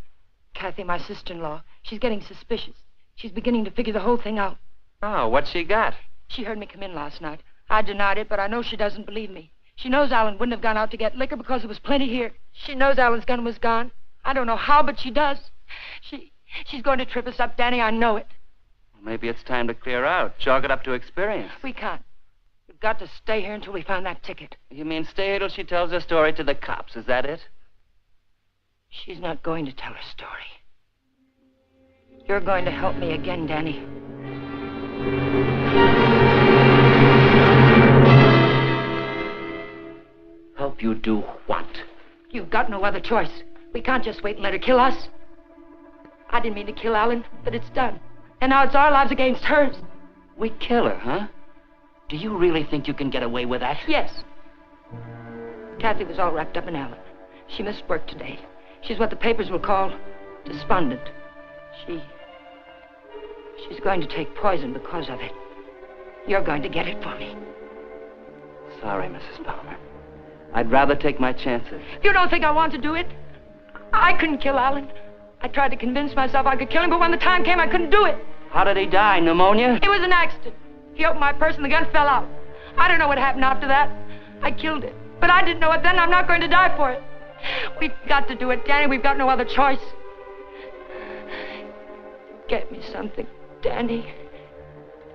Kathy, my sister-in-law, she's getting suspicious. She's beginning to figure the whole thing out. Oh, what's she got? She heard me come in last night. I denied it, but I know she doesn't believe me. She knows Alan wouldn't have gone out to get liquor because there was plenty here. She knows Alan's gun was gone. I don't know how, but she does. She's going to trip us up, Danny. I know it. Well, maybe it's time to clear out. Chalk it up to experience. We can't. We've got to stay here until we find that ticket. You mean stay here till she tells her story to the cops, is that it? She's not going to tell her story. You're going to help me again, Danny. Help you do what? You've got no other choice. We can't just wait and let her kill us. I didn't mean to kill Alan, but it's done. And now it's our lives against hers. We kill her, huh? Do you really think you can get away with that? Yes. Kathy was all wrapped up in Alan. She missed work today. She's what the papers will call despondent. She's going to take poison because of it. You're going to get it for me. Sorry, Mrs. Palmer. I'd rather take my chances. You don't think I want to do it? I couldn't kill Alan. I tried to convince myself I could kill him, but when the time came, I couldn't do it. How did he die? Pneumonia? It was an accident. He opened my purse and the gun fell out. I don't know what happened after that. I killed it. But I didn't know it then. I'm not going to die for it. We've got to do it, Danny. We've got no other choice. Get me something, Danny.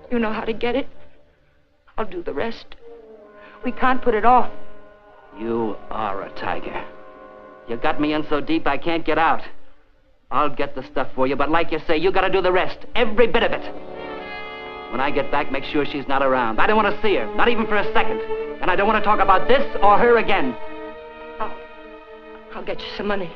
You know how to get it. I'll do the rest. We can't put it off. You are a tiger. You got me in so deep I can't get out. I'll get the stuff for you, but like you say, you gotta do the rest. Every bit of it. When I get back, make sure she's not around. I don't want to see her, not even for a second. And I don't want to talk about this or her again. I'll get you some money.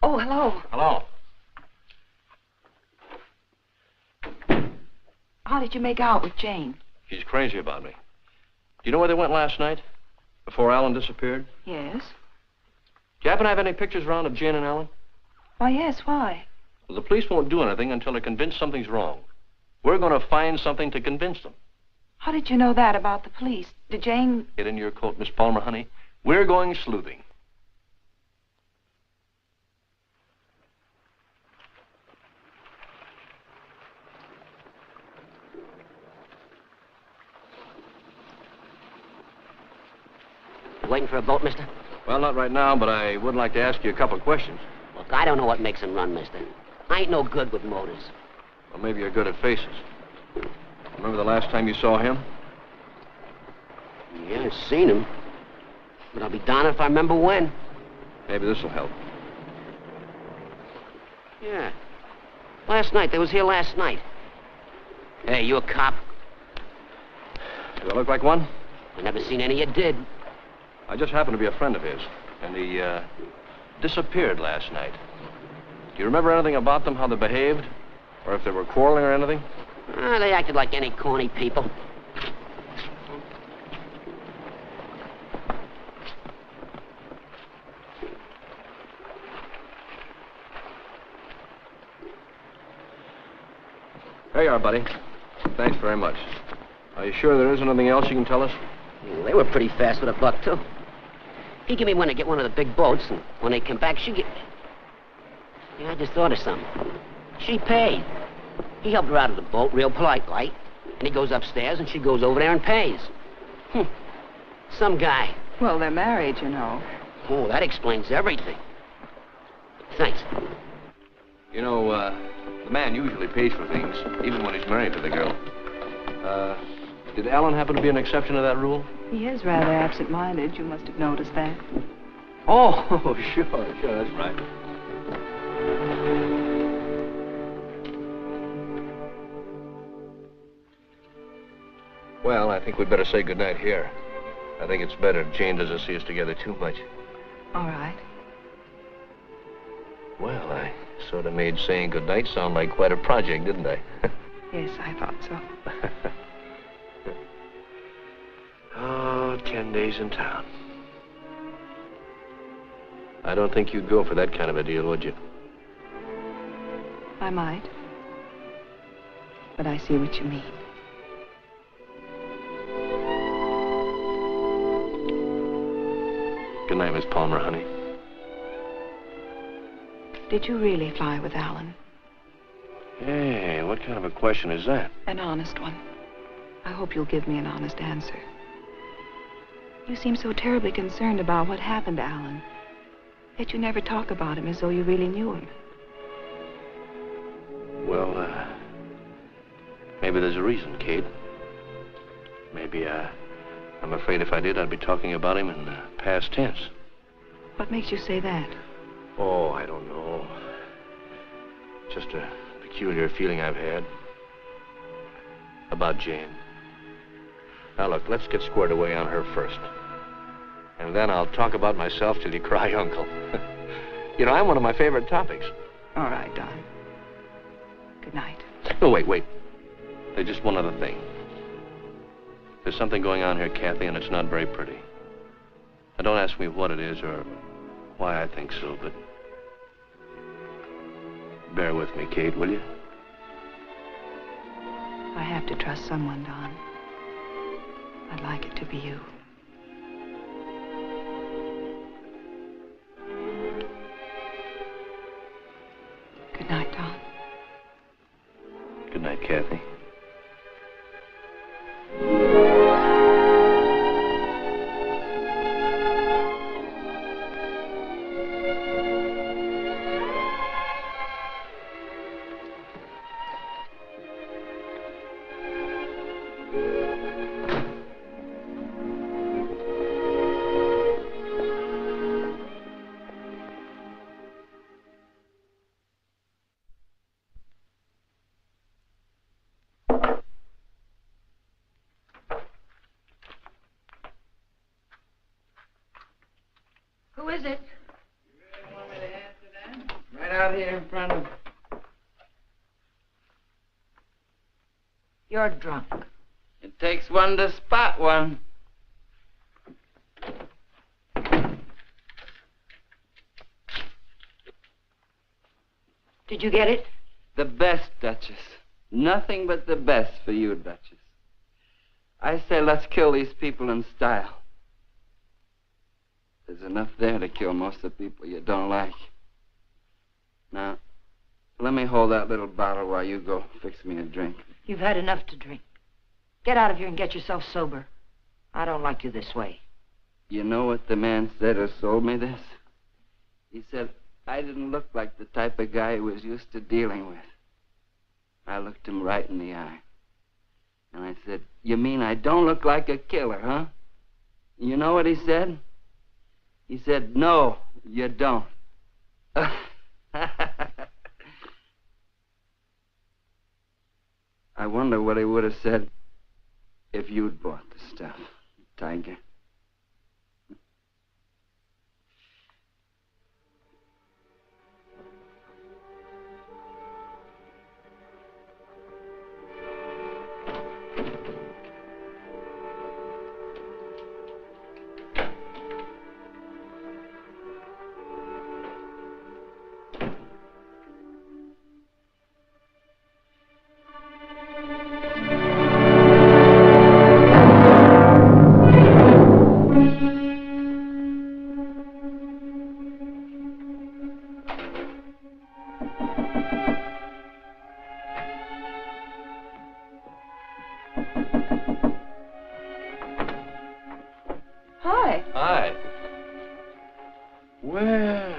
Oh, hello. Hello. How did you make out with Jane? She's crazy about me. Do you know where they went last night? Before Alan disappeared? Yes. Do you happen to have any pictures around of Jane and Alan? Why, yes, why? Well, the police won't do anything until they're convinced something's wrong. We're going to find something to convince them. How did you know that about the police? Did Jane... Get in your coat, Miss Palmer, honey. We're going sleuthing. Waiting for a boat, mister? Well, not right now, but I would like to ask you a couple of questions. Look, I don't know what makes him run, mister. I ain't no good with motors. Well, maybe you're good at faces. Remember the last time you saw him? Yeah, I've seen him. But I'll be darned if I remember when. Maybe this will help. Yeah. Last night. They was here last night. Hey, you a cop? Do I look like one? I never seen any you did. I just happened to be a friend of his, and he disappeared last night. Do you remember anything about them, how they behaved? Or if they were quarreling or anything? They acted like any corny people. There you are, buddy. Thanks very much. Are you sure there isn't anything else you can tell us? Yeah, they were pretty fast with a buck, too. He gave me one to get one of the big boats, and when they come back, she get... Yeah, I just thought of something. She paid. He helped her out of the boat, real polite, like. And he goes upstairs, and she goes over there and pays. Some guy. Well, they're married, you know. Oh, that explains everything. Thanks. You know, the man usually pays for things, even when he's married to the girl. Did Alan happen to be an exception to that rule? He is rather absent-minded. You must have noticed that. Oh, sure, that's right. Well, I think we'd better say goodnight here. I think it's better if Jane doesn't see us together too much. All right. Well, I sort of made saying goodnight sound like quite a project, didn't I? Yes, I thought so. Oh, 10 days in town. I don't think you'd go for that kind of a deal, would you? I might. But I see what you mean. Good night, Miss Palmer, honey. Did you really fly with Alan? Hey, what kind of a question is that? An honest one. I hope you'll give me an honest answer. You seem so terribly concerned about what happened to Alan. Yet you never talk about him as though you really knew him. Well, maybe there's a reason, Kate. Maybe, I'm afraid if I did, I'd be talking about him in past tense. What makes you say that? Oh, I don't know. Just a peculiar feeling I've had about Jane. Now, look, let's get squared away on her first. And then I'll talk about myself till you cry uncle. You know, I'm one of my favorite topics. All right, Don. Good night. Oh, wait. There's just one other thing. There's something going on here, Kathy, and it's not very pretty. Now, don't ask me what it is or why I think so, but bear with me, Kate, will you? I have to trust someone, Don. I'd like it to be you. Good night, Don. Good night, Kathy. Who is it? You really want me to answer that? Right out here in front of... You're drunk. It takes one to spot one. Did you get it? The best, Duchess. Nothing but the best for you, Duchess. I say let's kill these people in style. There's enough there to kill most of the people you don't like. Now, let me hold that little bottle while you go fix me a drink. You've had enough to drink. Get out of here and get yourself sober. I don't like you this way. You know what the man said who sold me this? He said I didn't look like the type of guy he was used to dealing with. I looked him right in the eye. And I said, you mean I don't look like a killer, huh? You know what he said? He said, no, you don't. I wonder what he would have said if you'd bought the stuff, Tiger. Hi. Well,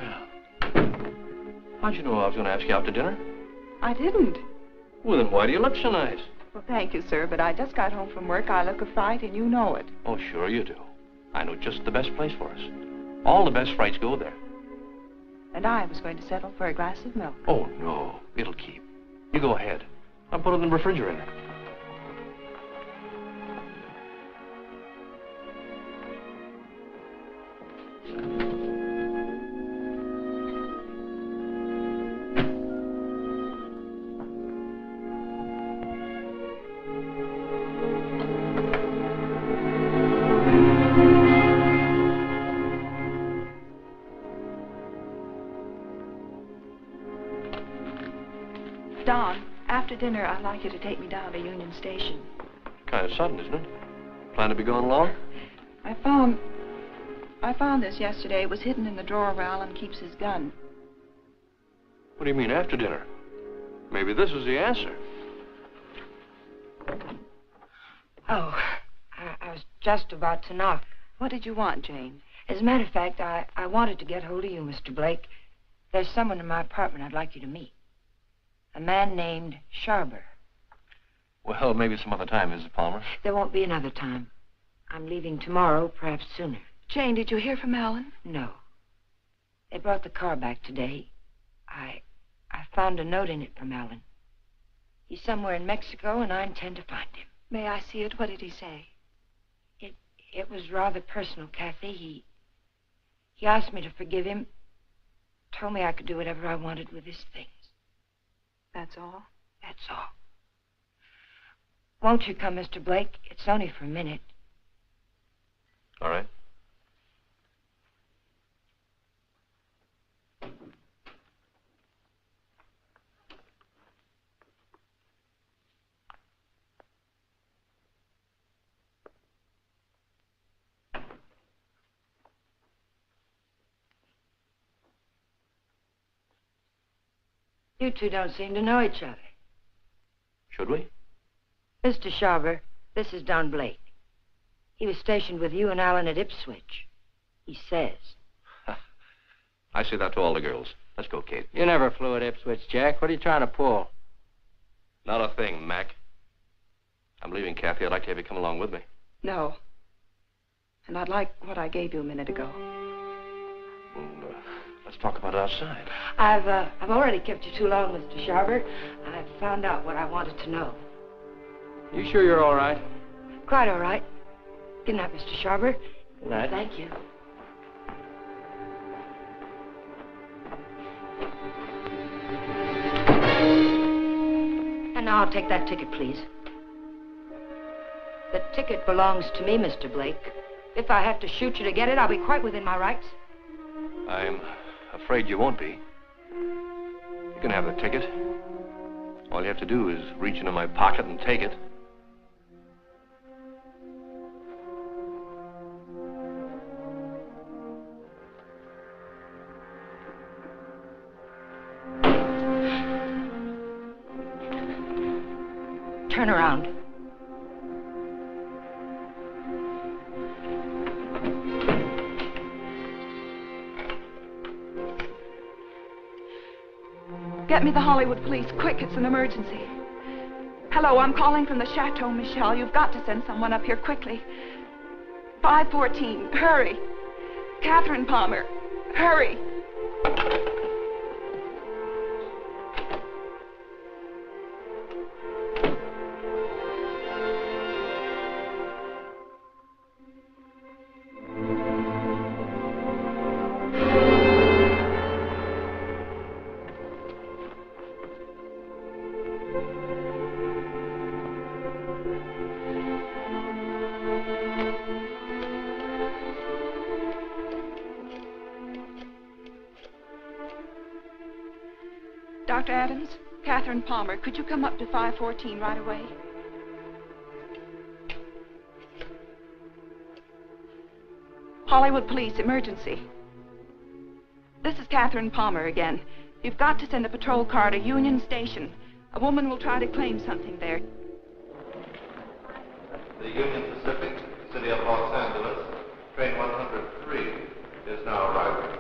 how'd you know I was going to ask you out to dinner? I didn't. Well, then why do you look so nice? Well, thank you, sir, but I just got home from work. I look a fright, and you know it. Oh, sure you do. I know just the best place for us. All the best frights go there. And I was going to settle for a glass of milk. Oh, no. It'll keep. You go ahead. I'll put it in the refrigerator. Don, after dinner, I'd like you to take me down to Union Station. Kind of sudden, isn't it? Plan to be gone long? I found this yesterday. It was hidden in the drawer where Alan keeps his gun. What do you mean, after dinner? Maybe this is the answer. Oh, I was just about to knock. What did you want, Jane? As a matter of fact, I wanted to get hold of you, Mr. Blake. There's someone in my apartment I'd like you to meet. A man named Sharber. Well, maybe some other time, Mrs. Palmer. There won't be another time. I'm leaving tomorrow, perhaps sooner. Jane, did you hear from Alan? No. They brought the car back today. I found a note in it from Alan. He's somewhere in Mexico, and I intend to find him. May I see it? What did he say? It was rather personal, Kathy. He asked me to forgive him. Told me I could do whatever I wanted with his things. That's all? That's all. Won't you come, Mr. Blake? It's only for a minute. All right. You two don't seem to know each other. Should we? Mr. Sharber, this is Don Blake. He was stationed with you and Alan at Ipswich. He says. I say that to all the girls. Let's go, Kate. You never flew at Ipswich, Jack. What are you trying to pull? Not a thing, Mac. I'm leaving, Kathy. I'd like to have you come along with me. No. And I'd like what I gave you a minute ago. Well, let's talk about it outside. I've already kept you too long, Mr. Sharber. I've found out what I wanted to know. You sure you're all right? Quite all right. Good night, Mr. Sharber. Good night. Thank you. And now I'll take that ticket, please. The ticket belongs to me, Mr. Blake. If I have to shoot you to get it, I'll be quite within my rights. I'm afraid you won't be. You can have the ticket. All you have to do is reach into my pocket and take it. Turn around. Get me the Hollywood police, quick, it's an emergency. Hello, I'm calling from the Chateau Michel. You've got to send someone up here quickly. 514, hurry. Catherine Palmer, hurry. Dr. Adams, Catherine Palmer, could you come up to 514 right away? Hollywood Police, emergency. This is Catherine Palmer again. You've got to send a patrol car to Union Station. A woman will try to claim something there. The Union Pacific, City of Los Angeles, train 103 is now arriving.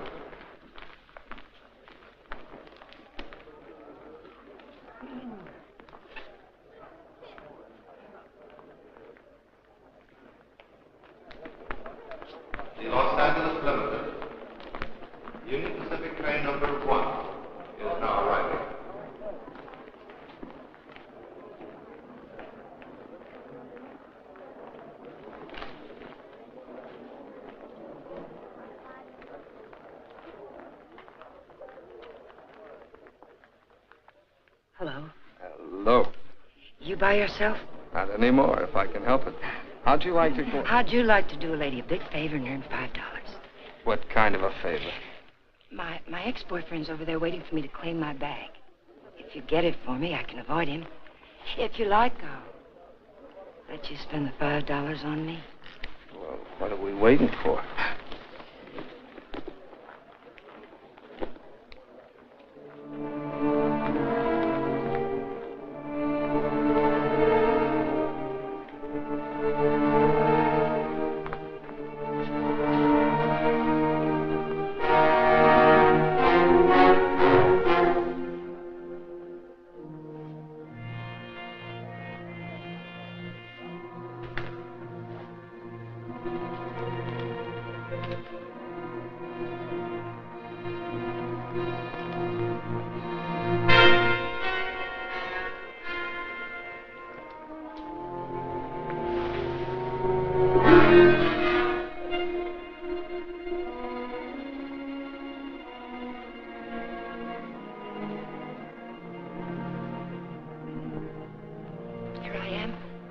The Los Angeles Limited, Union Pacific train number 1 is now arriving. Hello. Hello. You by yourself? Not anymore, if I can help it. How'd you like to go? How'd you like to do a lady a big favor and earn $5? What kind of a favor? My ex-boyfriend's over there waiting for me to claim my bag. If you get it for me, I can avoid him. If you like, I'll let you spend the $5 on me. Well, what are we waiting for?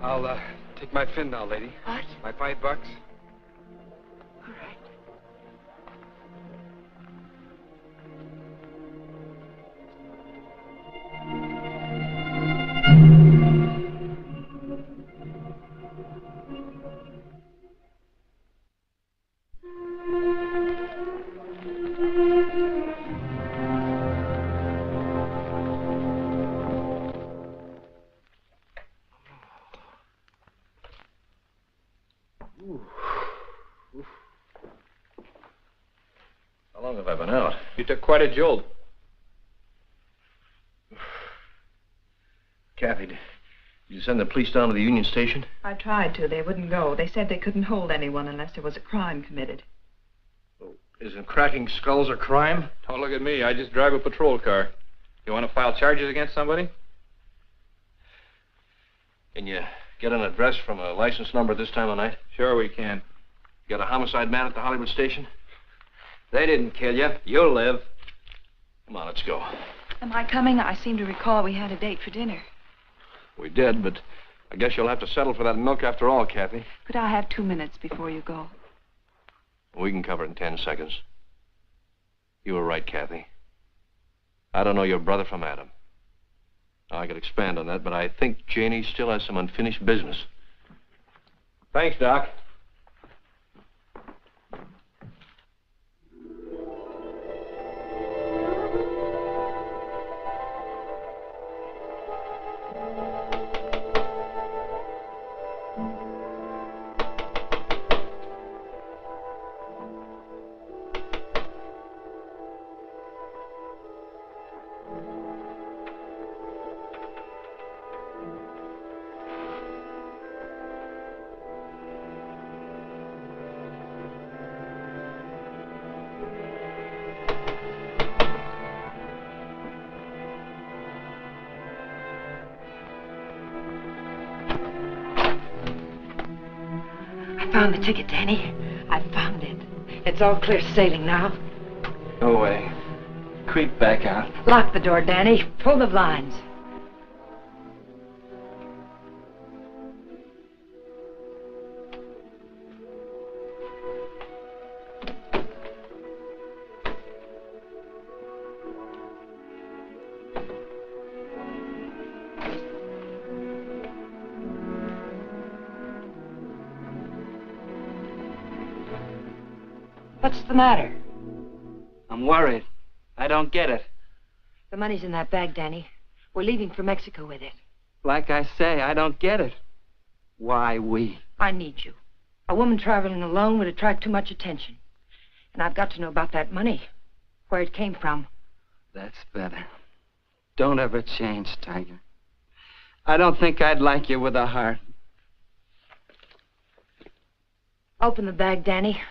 I'll take my fin now, lady. What? My $5. All right. How long have I been out? You took quite a jolt. Kathy, did you send the police down to the Union Station? I tried to. They wouldn't go. They said they couldn't hold anyone unless there was a crime committed. Well, isn't cracking skulls a crime? Don't look at me. I just drive a patrol car. You want to file charges against somebody? Can you get an address from a license number at this time of night? Sure we can. You got a homicide man at the Hollywood station? They didn't kill you. You'll live. Come on, let's go. Am I coming? I seem to recall we had a date for dinner. We did, but I guess you'll have to settle for that milk after all, Kathy. Could I have 2 minutes before you go? We can cover it in 10 seconds. You were right, Kathy. I don't know your brother from Adam. I could expand on that, but I think Janie still has some unfinished business. Thanks, Doc. Found the ticket, Danny. I found it. It's all clear sailing now. Go away. Creep back out. Lock the door, Danny. Pull the blinds. What's the matter? I'm worried. I don't get it. The money's in that bag, Danny. We're leaving for Mexico with it. Like I say, I don't get it. Why we? I need you. A woman traveling alone would attract too much attention. And I've got to know about that money. Where it came from. That's better. Don't ever change, Tiger. I don't think I'd like you with a heart. Open the bag, Danny.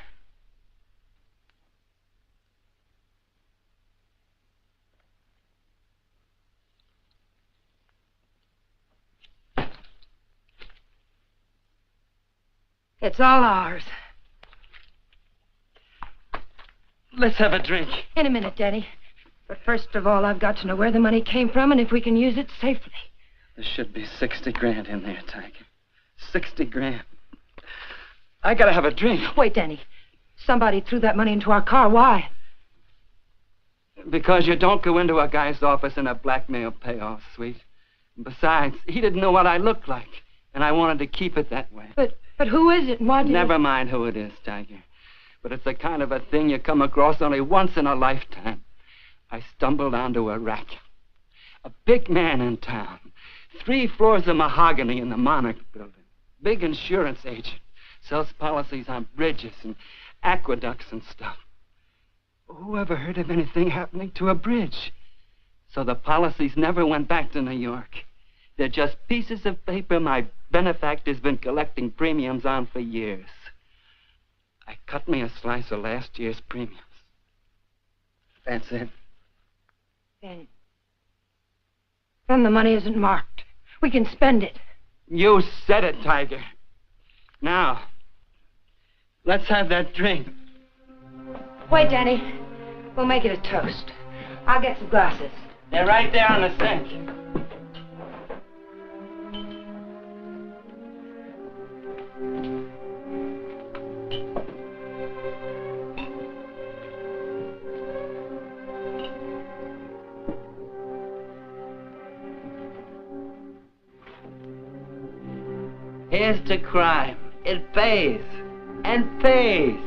It's all ours. Let's have a drink. In a minute, Danny. But first of all, I've got to know where the money came from and if we can use it safely. There should be 60 grand in there, Tiger. 60 grand. I gotta have a drink. Wait, Danny. Somebody threw that money into our car. Why? Because you don't go into a guy's office in a blackmail payoff suite. Besides, he didn't know what I looked like, and I wanted to keep it that way. But who is it and why did Never mind who it is, Tiger. But it's the kind of a thing you come across only once in a lifetime. I stumbled onto a rat. A big man in town. 3 floors of mahogany in the Monarch building. Big insurance agent. Sells policies on bridges and aqueducts and stuff. Who ever heard of anything happening to a bridge? So the policies never went back to New York. They're just pieces of paper my benefactor's been collecting premiums on for years. I cut me a slice of last year's premiums. That's it. Then the money isn't marked. We can spend it. You said it, Tiger. Now, let's have that drink. Wait, Danny. We'll make it a toast. I'll get some glasses. They're right there on the sink. Here's to crime. It pays. And pays.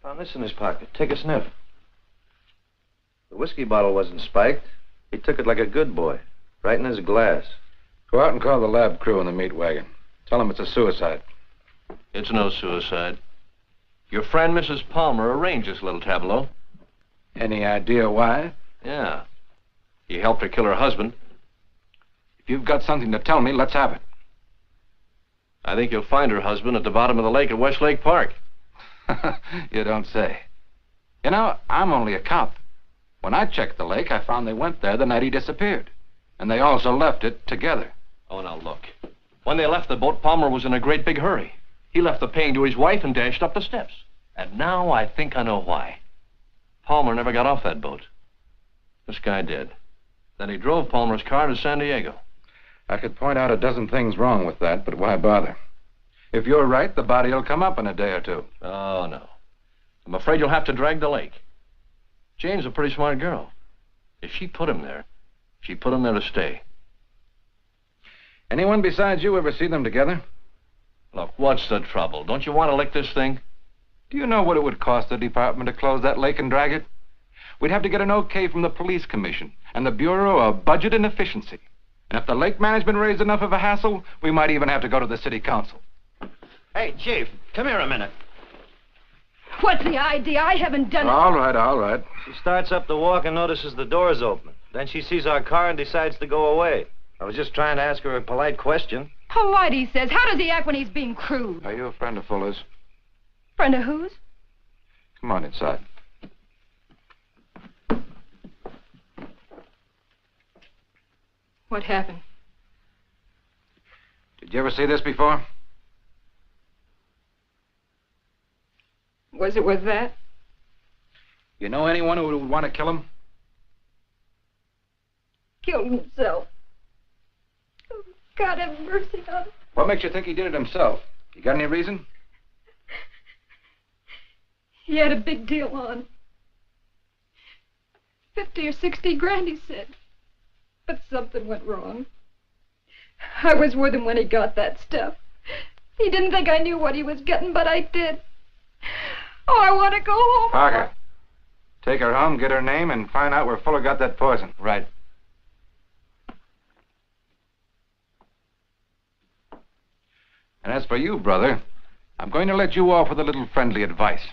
Found this in his pocket. Take a sniff. The whiskey bottle wasn't spiked. He took it like a good boy. Right in his glass. Go out and call the lab crew in the meat wagon. Tell them it's a suicide. It's no suicide. Your friend, Mrs. Palmer, arranged this little tableau. Any idea why? Yeah. He helped her kill her husband. If you've got something to tell me, let's have it. I think you'll find her husband at the bottom of the lake at Westlake Park. You don't say. You know, I'm only a cop. When I checked the lake, I found they went there the night he disappeared. And they also left it together. Oh, now look. When they left the boat, Palmer was in a great big hurry. He left the paying to his wife and dashed up the steps. And now I think I know why. Palmer never got off that boat. This guy did. Then he drove Palmer's car to San Diego. I could point out a dozen things wrong with that, but why bother? If you're right, the body will come up in a day or two. Oh, no. I'm afraid you'll have to drag the lake. Jane's a pretty smart girl. If she put him there, she put him there to stay. Anyone besides you ever see them together? Look, what's the trouble? Don't you want to lick this thing? Do you know what it would cost the department to close that lake and drag it? We'd have to get an okay from the police commission and the Bureau of Budget and Efficiency. And if the lake management raised enough of a hassle, we might even have to go to the city council. Hey, Chief, come here a minute. What's the idea? I haven't done it. All right, all right. She starts up the walk and notices the door's open. Then she sees our car and decides to go away. I was just trying to ask her a polite question. Polite, he says. How does he act when he's being crude? Are you a friend of Fuller's? Friend of whose? Come on inside. What happened? Did you ever see this before? Was it with that? You know anyone who would want to kill him? Killed himself. Oh, God have mercy on him. What makes you think he did it himself? You got any reason? He had a big deal on. 50 or 60 grand, he said. But something went wrong. I was with him when he got that stuff. He didn't think I knew what he was getting, but I did. Oh, I want to go home. Parker, take her home, get her name, and find out where Fuller got that poison. Right. And as for you, brother, I'm going to let you off with a little friendly advice.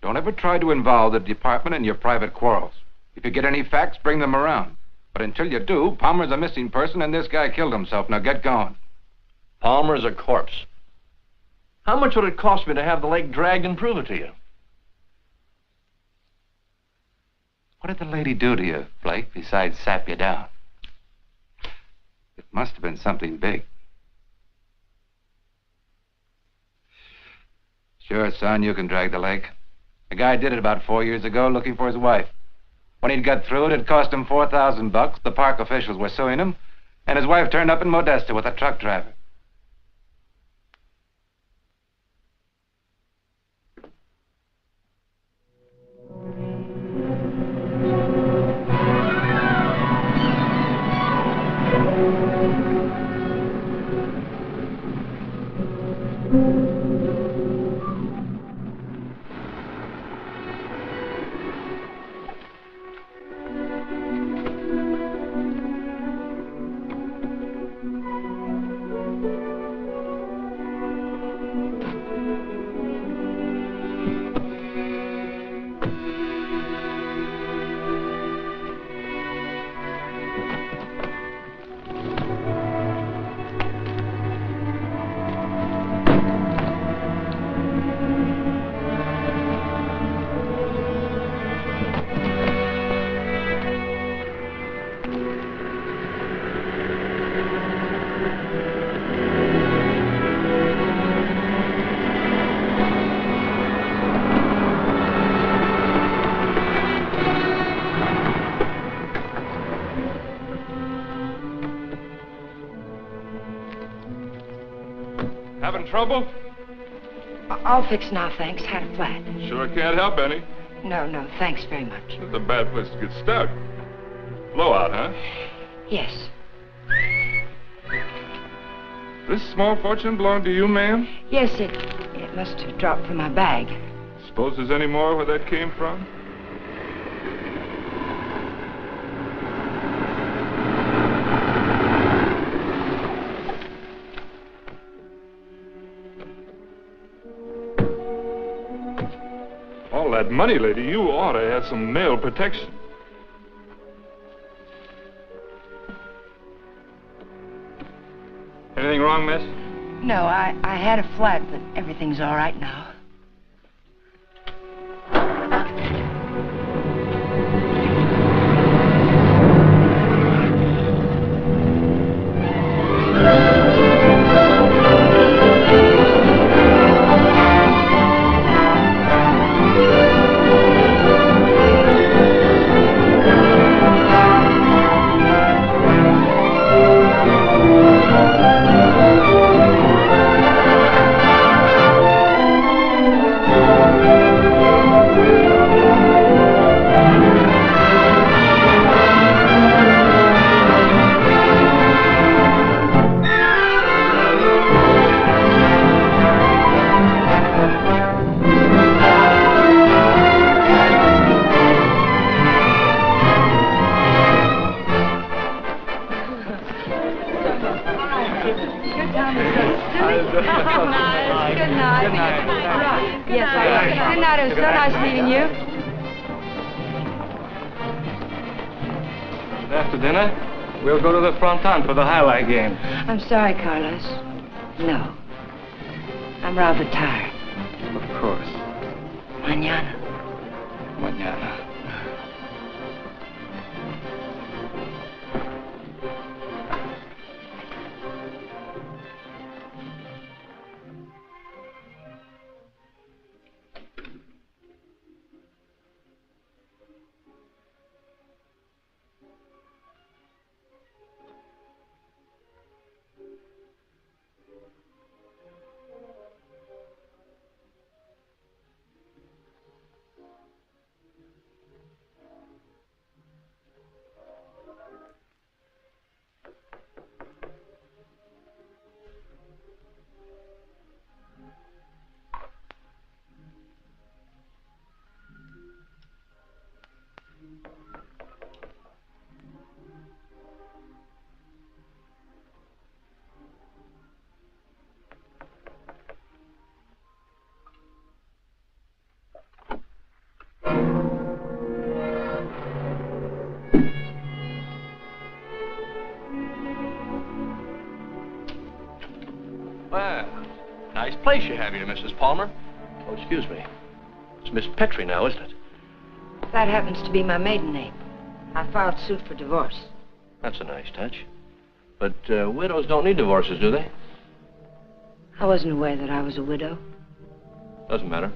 Don't ever try to involve the department in your private quarrels. If you get any facts, bring them around. But until you do, Palmer's a missing person and this guy killed himself. Now get going. Palmer's a corpse. How much would it cost me to have the lake dragged and prove it to you? What did the lady do to you, Blake, besides sap you down? It must have been something big. Sure, son, you can drag the lake. A guy did it about 4 years ago looking for his wife. When he'd got through it cost him $4,000. The park officials were suing him, and his wife turned up in Modesto with a truck driver. Having trouble? I'll fix now, thanks. Had a flat. Sure can't help any. No, thanks very much. It's a bad place to get stuck. Blowout, huh? Yes. This small fortune belong to you, ma'am? Yes, it must have dropped from my bag. Suppose there's any more where that came from? All that money, lady, you ought to have some mail protection. Anything wrong, miss? No, I had a flat, but everything's all right now. After dinner, we'll go to the fronton for the highlight game. I'm sorry, Carlos. No. I'm rather tired. Of course. Mañana. Well, nice place you have here, Mrs. Palmer. Oh, excuse me. It's Miss Petrie now, isn't it? That happens to be my maiden name. I filed suit for divorce. That's a nice touch. But widows don't need divorces, do they? I wasn't aware that I was a widow. Doesn't matter.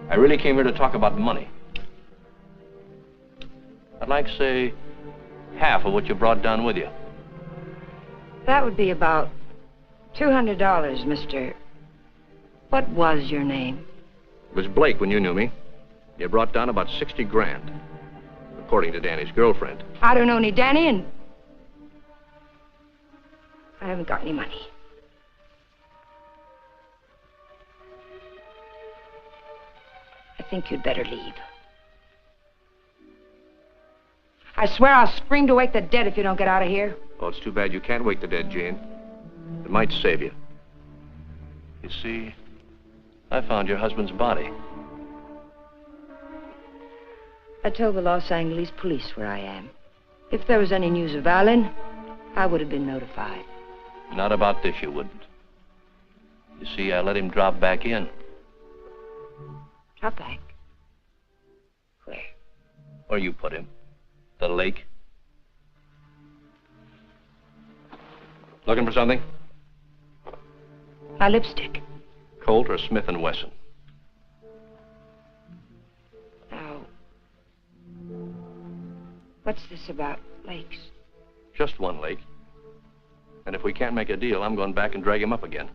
I really came here to talk about money. I'd like, say, half of what you brought down with you. That would be about $200, Mr. What was your name? It was Blake when you knew me. You brought down about 60 grand, according to Danny's girlfriend. I don't know any Danny, and I haven't got any money. I think you'd better leave. I swear I'll scream to wake the dead if you don't get out of here. Oh, it's too bad you can't wake the dead, Jane. It might save you. You see, I found your husband's body. I told the Los Angeles police where I am. If there was any news of Alan, I would have been notified. Not about this, you wouldn't. You see, I let him drop back in. Drop back? Where? Where you put him. The lake. Looking for something? My lipstick. Colt or Smith & Wesson? Now, what's this about lakes? Just one lake. And if we can't make a deal, I'm going back and drag him up again.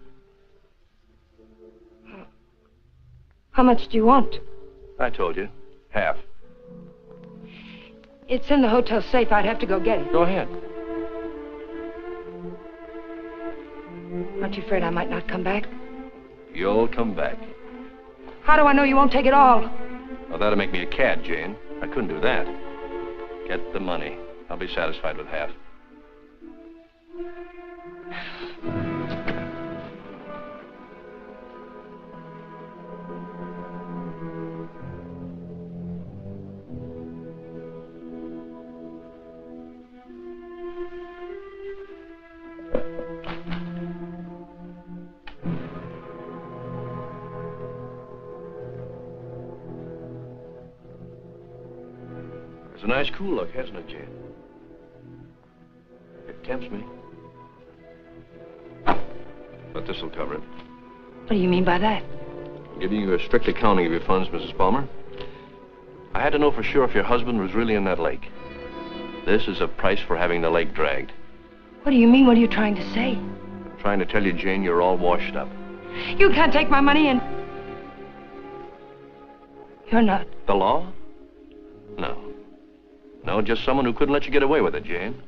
How much do you want? I told you. Half. It's in the hotel safe. I'd have to go get it. Go ahead. Aren't you afraid I might not come back? You'll come back. How do I know you won't take it all? Well, that'll make me a cad, Jane. I couldn't do that. Get the money. I'll be satisfied with half. It's a nice cool look, hasn't it, Jane? It tempts me. But this'll cover it. What do you mean by that? I'm giving you a strict accounting of your funds, Mrs. Palmer. I had to know for sure if your husband was really in that lake. This is a price for having the lake dragged. What do you mean? What are you trying to say? I'm trying to tell you, Jane, you're all washed up. You can't take my money and... You're not. The law? No. No, just someone who couldn't let you get away with it, Jane.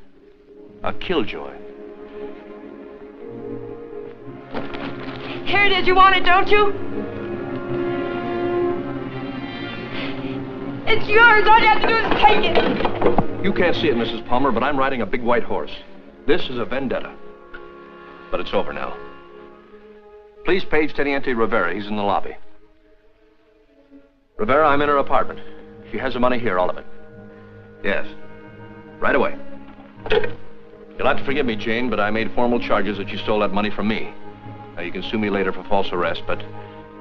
A killjoy. Here it is. You want it, don't you? It's yours. All you have to do is take it. You can't see it, Mrs. Palmer, but I'm riding a big white horse. This is a vendetta. But it's over now. Please page Teniente Rivera. He's in the lobby. Rivera, I'm in her apartment. She has the money here, all of it. Yes. Right away. You'll have to forgive me, Jane, but I made formal charges that you stole that money from me. Now, you can sue me later for false arrest, but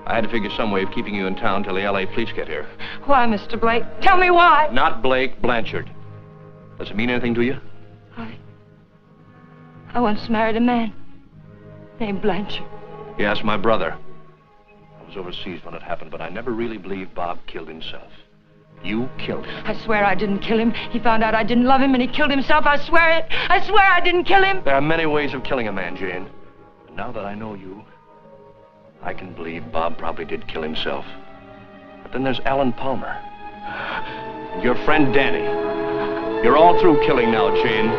I had to figure some way of keeping you in town till the L.A. police get here. Why, Mr. Blake? Tell me why. Not Blake, Blanchard. Does it mean anything to you? I once married a man named Blanchard. Yes, my brother. I was overseas when it happened, but I never really believed Bob killed himself. You killed him. I swear I didn't kill him. He found out I didn't love him and he killed himself. I swear it. I swear I didn't kill him. There are many ways of killing a man, Jane. And now that I know you, I can believe Bob probably did kill himself. But then there's Alan Palmer. And your friend Danny. You're all through killing now, Jane.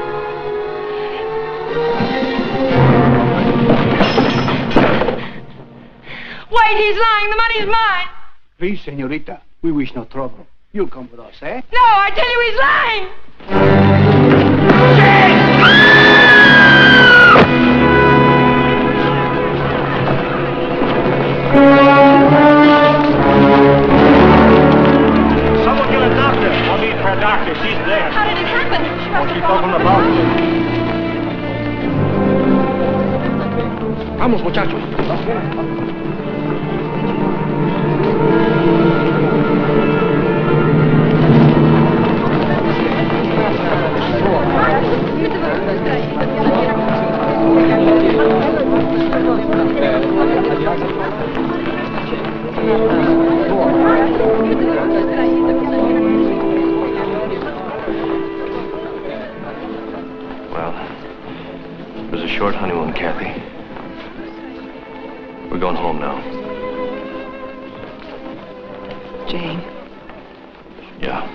Wait, he's lying. The money's mine. Please, señorita. We wish no trouble. You'll come with us, eh? No, I tell you he's lying! Someone get a doctor. I'll meet her doctor. She's there. How did it happen? She must She's have up on the balcony. Vamos, muchachos. Well, it was a short honeymoon, Kathy. We're going home now. Jane. Yeah.